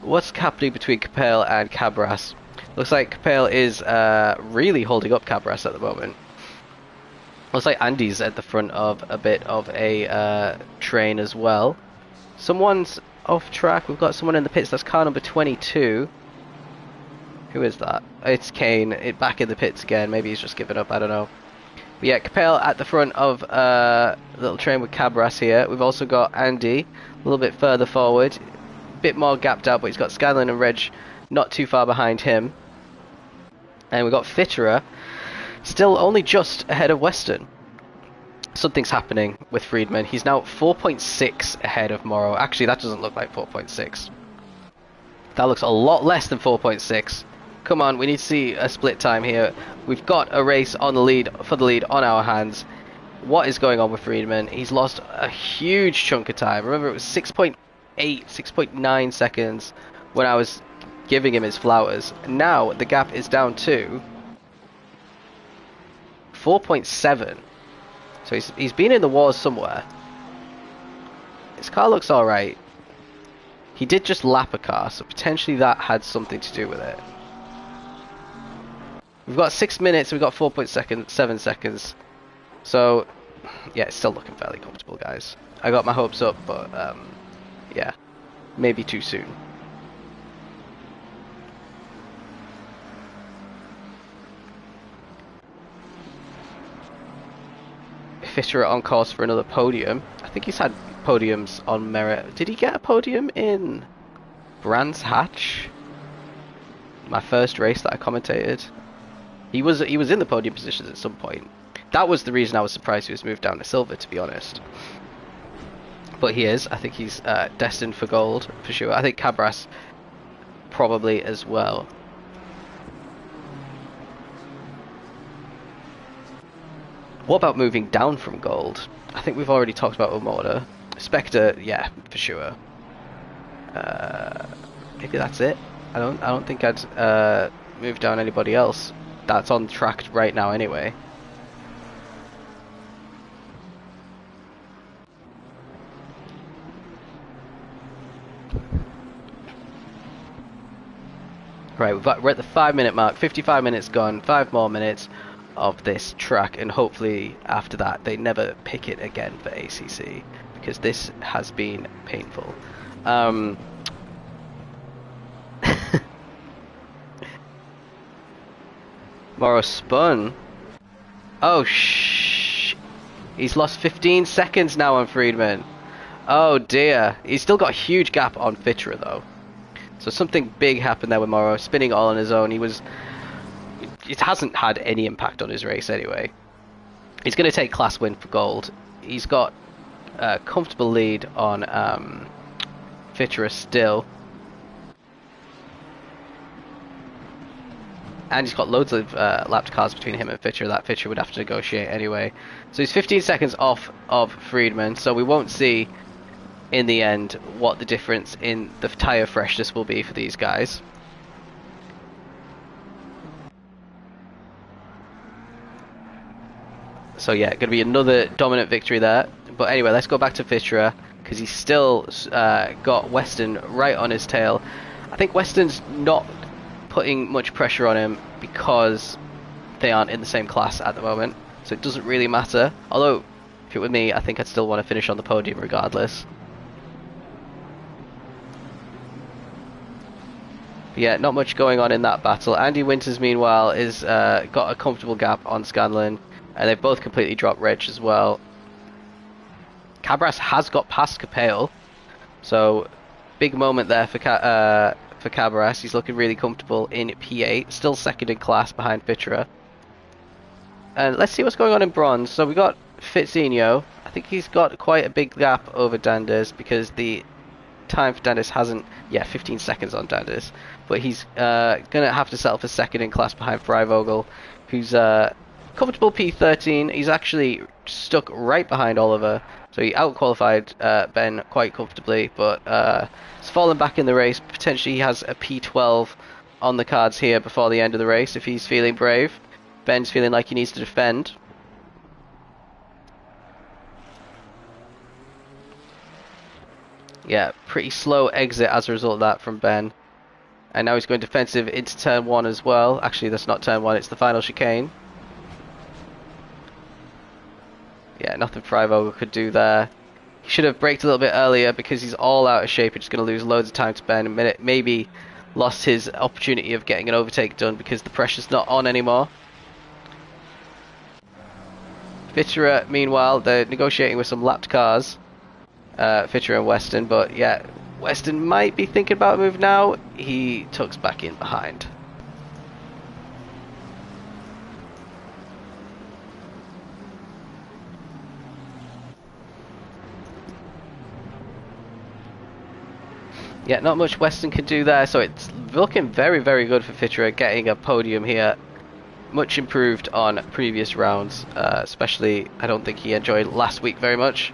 What's happening between Capel and Cabras? Looks like Capel is really holding up Cabras at the moment. Looks like Andy's at the front of a bit of a train as well. Someone's off track. We've got someone in the pits. That's car number 22. Who is that? It's Kane. Back in the pits again. Maybe he's just given up. I don't know. But yeah, Capel at the front of a little train with Cabras here. We've also got Andy a little bit further forward. Bit more gapped out, but he's got Scanlon and Reg not too far behind him. And we've got Fitterer still only just ahead of Weston. Something's happening with Friedman. He's now 4.6 ahead of Morrow. Actually, that doesn't look like 4.6. That looks a lot less than 4.6. Come on, we need to see a split time here. We've got a race on the lead, for the lead on our hands. What is going on with Friedman? He's lost a huge chunk of time. Remember, it was 6.8, 6.9 seconds when I was giving him his flowers. Now the gap is down to 4.7. So he's been in the wars somewhere. His car looks alright. He did just lap a car, so potentially that had something to do with it. We've got 6 minutes, we've got 4.7 seconds. So, yeah, it's still looking fairly comfortable, guys. I got my hopes up, but, yeah, maybe too soon. Fisher on course for another podium. I think he's had podiums on merit. Did he get a podium in Brands Hatch? My first race that I commentated. He was in the podium positions at some point. That was the reason I was surprised he was moved down to silver, to be honest. But he is. I think he's destined for gold for sure. I think Cabras probably as well. What about moving down from gold? I think we've already talked about Omoda. Spectre, yeah, for sure. Maybe that's it. I don't think I'd move down anybody else that's on track right now anyway. Right, we're at the 5-minute mark. 55 minutes gone. 5 more minutes of this track, and hopefully after that they never pick it again for ACC, because this has been painful. Morrow spun. Oh he's lost 15 seconds now on Friedman. Oh dear. He's still got a huge gap on Fitterer though. So something big happened there with Morrow, spinning all on his own. It hasn't had any impact on his race anyway. He's going to take class win for gold. He's got a comfortable lead on Fitterer still. And he's got loads of lapped cars between him and Fitterer that Fitterer would have to negotiate anyway. So he's 15 seconds off of Friedman, so we won't see in the end what the difference in the tyre freshness will be for these guys. So yeah, going to be another dominant victory there. But anyway, let's go back to Fitterer, because he's still got Weston right on his tail. I think Weston's not putting much pressure on him because they aren't in the same class at the moment, so it doesn't really matter. Although, if it were me, I think I'd still want to finish on the podium regardless. But yeah, not much going on in that battle. Andy Winters, meanwhile, is got a comfortable gap on Scanlon, and they've both completely dropped Reg as well. Cabras has got past Capel, so big moment there for Cabras. He's looking really comfortable in P8, still second in class behind Fitterer. And let's see what's going on in bronze. So we got Fitzinho. I think he's got quite a big gap over Danders, because the time for Danders hasn't... Yeah, 15 seconds on Danders. But he's going to have to settle for second in class behind Freivogel, who's comfortable P13. He's actually stuck right behind Oliver. So he outqualified Ben quite comfortably, but he's fallen back in the race. Potentially he has a P12 on the cards here before the end of the race if he's feeling brave. Ben's feeling like he needs to defend. Yeah, pretty slow exit as a result of that from Ben. And now he's going defensive into turn 1 as well. Actually, that's not turn 1, it's the final chicane. Yeah, nothing Freivogel could do there. He should have braked a little bit earlier, because he's all out of shape. He's just going to lose loads of time to Ben. Maybe lost his opportunity of getting an overtake done because the pressure's not on anymore. Fitterer, meanwhile, they're negotiating with some lapped cars. Fitterer and Weston, but yeah, Weston might be thinking about a move now. He tucks back in behind. Yeah, not much Weston can do there, so it's looking very, very good for Fitterer getting a podium here. Much improved on previous rounds, especially I don't think he enjoyed last week very much.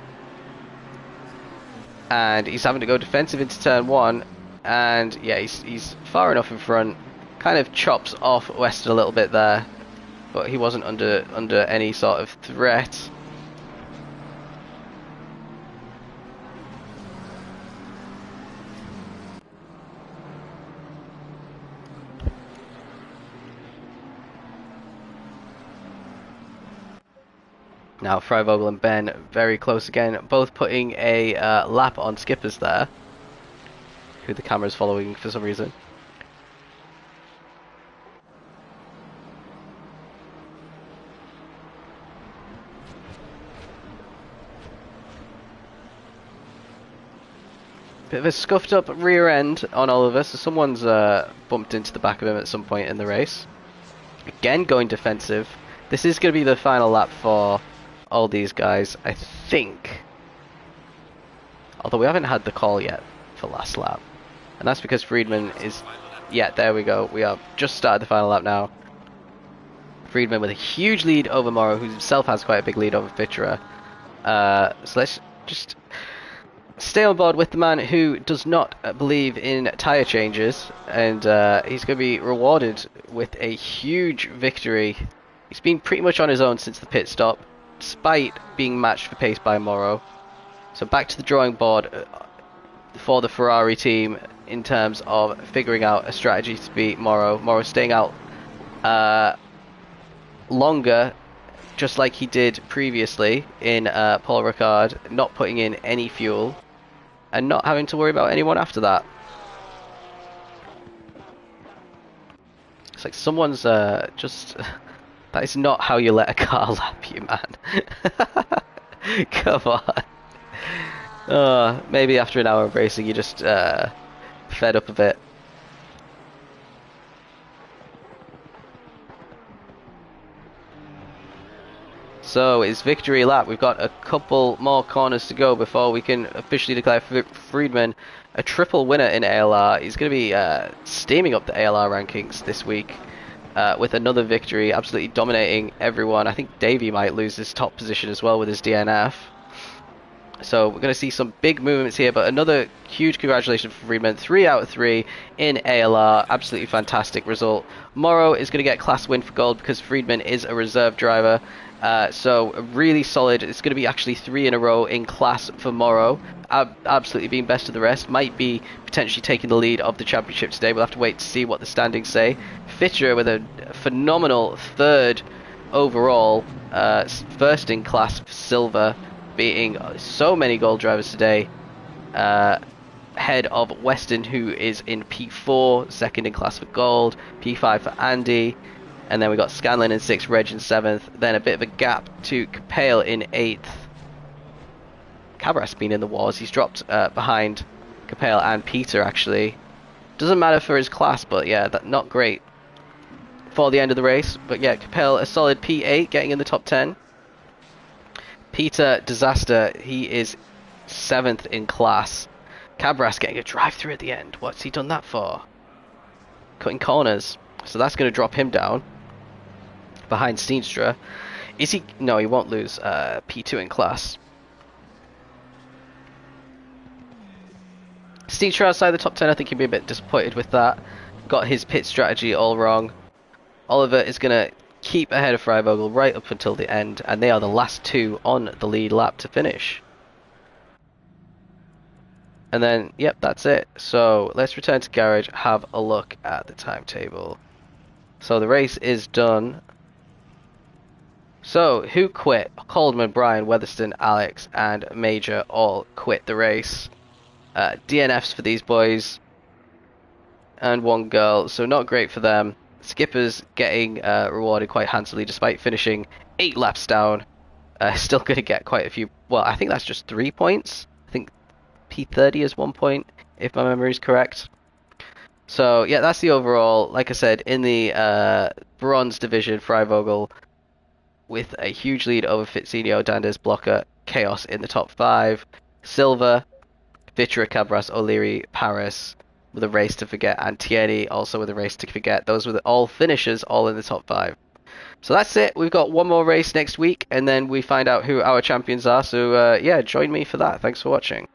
And he's having to go defensive into turn 1, and yeah, he's far enough in front. Kind of chops off Weston a little bit there, but he wasn't under any sort of threat. Now Freivogel and Ben very close again, both putting a lap on Skippers there, who the camera's following for some reason. Bit of a scuffed up rear end on Oliver, so someone's bumped into the back of him at some point in the race. Again, going defensive. This is going to be the final lap for all these guys, I think. Although we haven't had the call yet for last lap. And that's because Friedman is... Yeah, there we go. We have just started the final lap now. Friedman with a huge lead over Morrow, who himself has quite a big lead over Fitcherer. So let's just stay on board with the man who does not believe in tyre changes, and he's going to be rewarded with a huge victory. He's been pretty much on his own since the pit stop, despite being matched for pace by Morrow. So back to the drawing board for the Ferrari team in terms of figuring out a strategy to beat Morrow. Morrow staying out longer, just like he did previously in Paul Ricard, not putting in any fuel and not having to worry about anyone after that. It's like someone's just... That is not how you let a car lap you, man. Come on. Maybe after an hour of racing you just fed up a bit. So it's victory lap. We've got a couple more corners to go before we can officially declare Friedman a triple winner in ALR. He's going to be steaming up the ALR rankings this week with another victory, absolutely dominating everyone. I think Davey might lose his top position as well with his DNF. So we're going to see some big movements here, but another huge congratulations for Friedman. 3 out of 3 in ALR. Absolutely fantastic result. Morrow is going to get class win for gold because Friedman is a reserve driver. So really solid. It's going to be actually 3 in a row in class for Morrow. Absolutely being best of the rest. Might be potentially taking the lead of the championship today. We'll have to wait to see what the standings say. Fitcher with a phenomenal 3rd overall. First in class for silver, beating so many gold drivers today. Head of Weston, who is in P4, 2nd in class for gold, P5 for Andy, and then we got Scanlon in 6th, Reg in 7th, then a bit of a gap to Capale in 8th. Cabras been in the wars, he's dropped behind Capale and Peter actually. Doesn't matter for his class, but yeah, that not great for the end of the race. But yeah, Capale a solid P8, getting in the top 10. Peter, disaster, he is 7th in class. Cabras getting a drive-through at the end. What's he done that for? Cutting corners. So that's going to drop him down behind Steenstra. Is he... No, he won't lose P2 in class. Steenstra outside the top 10, I think he'd be a bit disappointed with that. Got his pit strategy all wrong. Oliver is going to keep ahead of Freivogel right up until the end, and they are the last 2 on the lead lap to finish. And then, yep, that's it. So let's return to garage, have a look at the timetable. So the race is done. So who quit? Coldman, Brian, Weatherston, Alex, and Major all quit the race. DNFs for these boys, and 1 girl, so not great for them. Skipper's getting rewarded quite handsomely despite finishing 8 laps down. Still going to get quite a few. Well, I think that's just 3 points. I think P30 is 1 point, if my memory is correct. So yeah, that's the overall. Like I said, in the bronze division, Freivogel with a huge lead over Fitzinho, Dandes, Blocker, Chaos in the top 5. Silver, Vitra, Cabras, O'Leary, Paris with a race to forget, and Tierney also with a race to forget. Those were all finishers, all in the top 5. So that's it. We've got 1 more race next week, and then we find out who our champions are. So yeah, join me for that. Thanks for watching.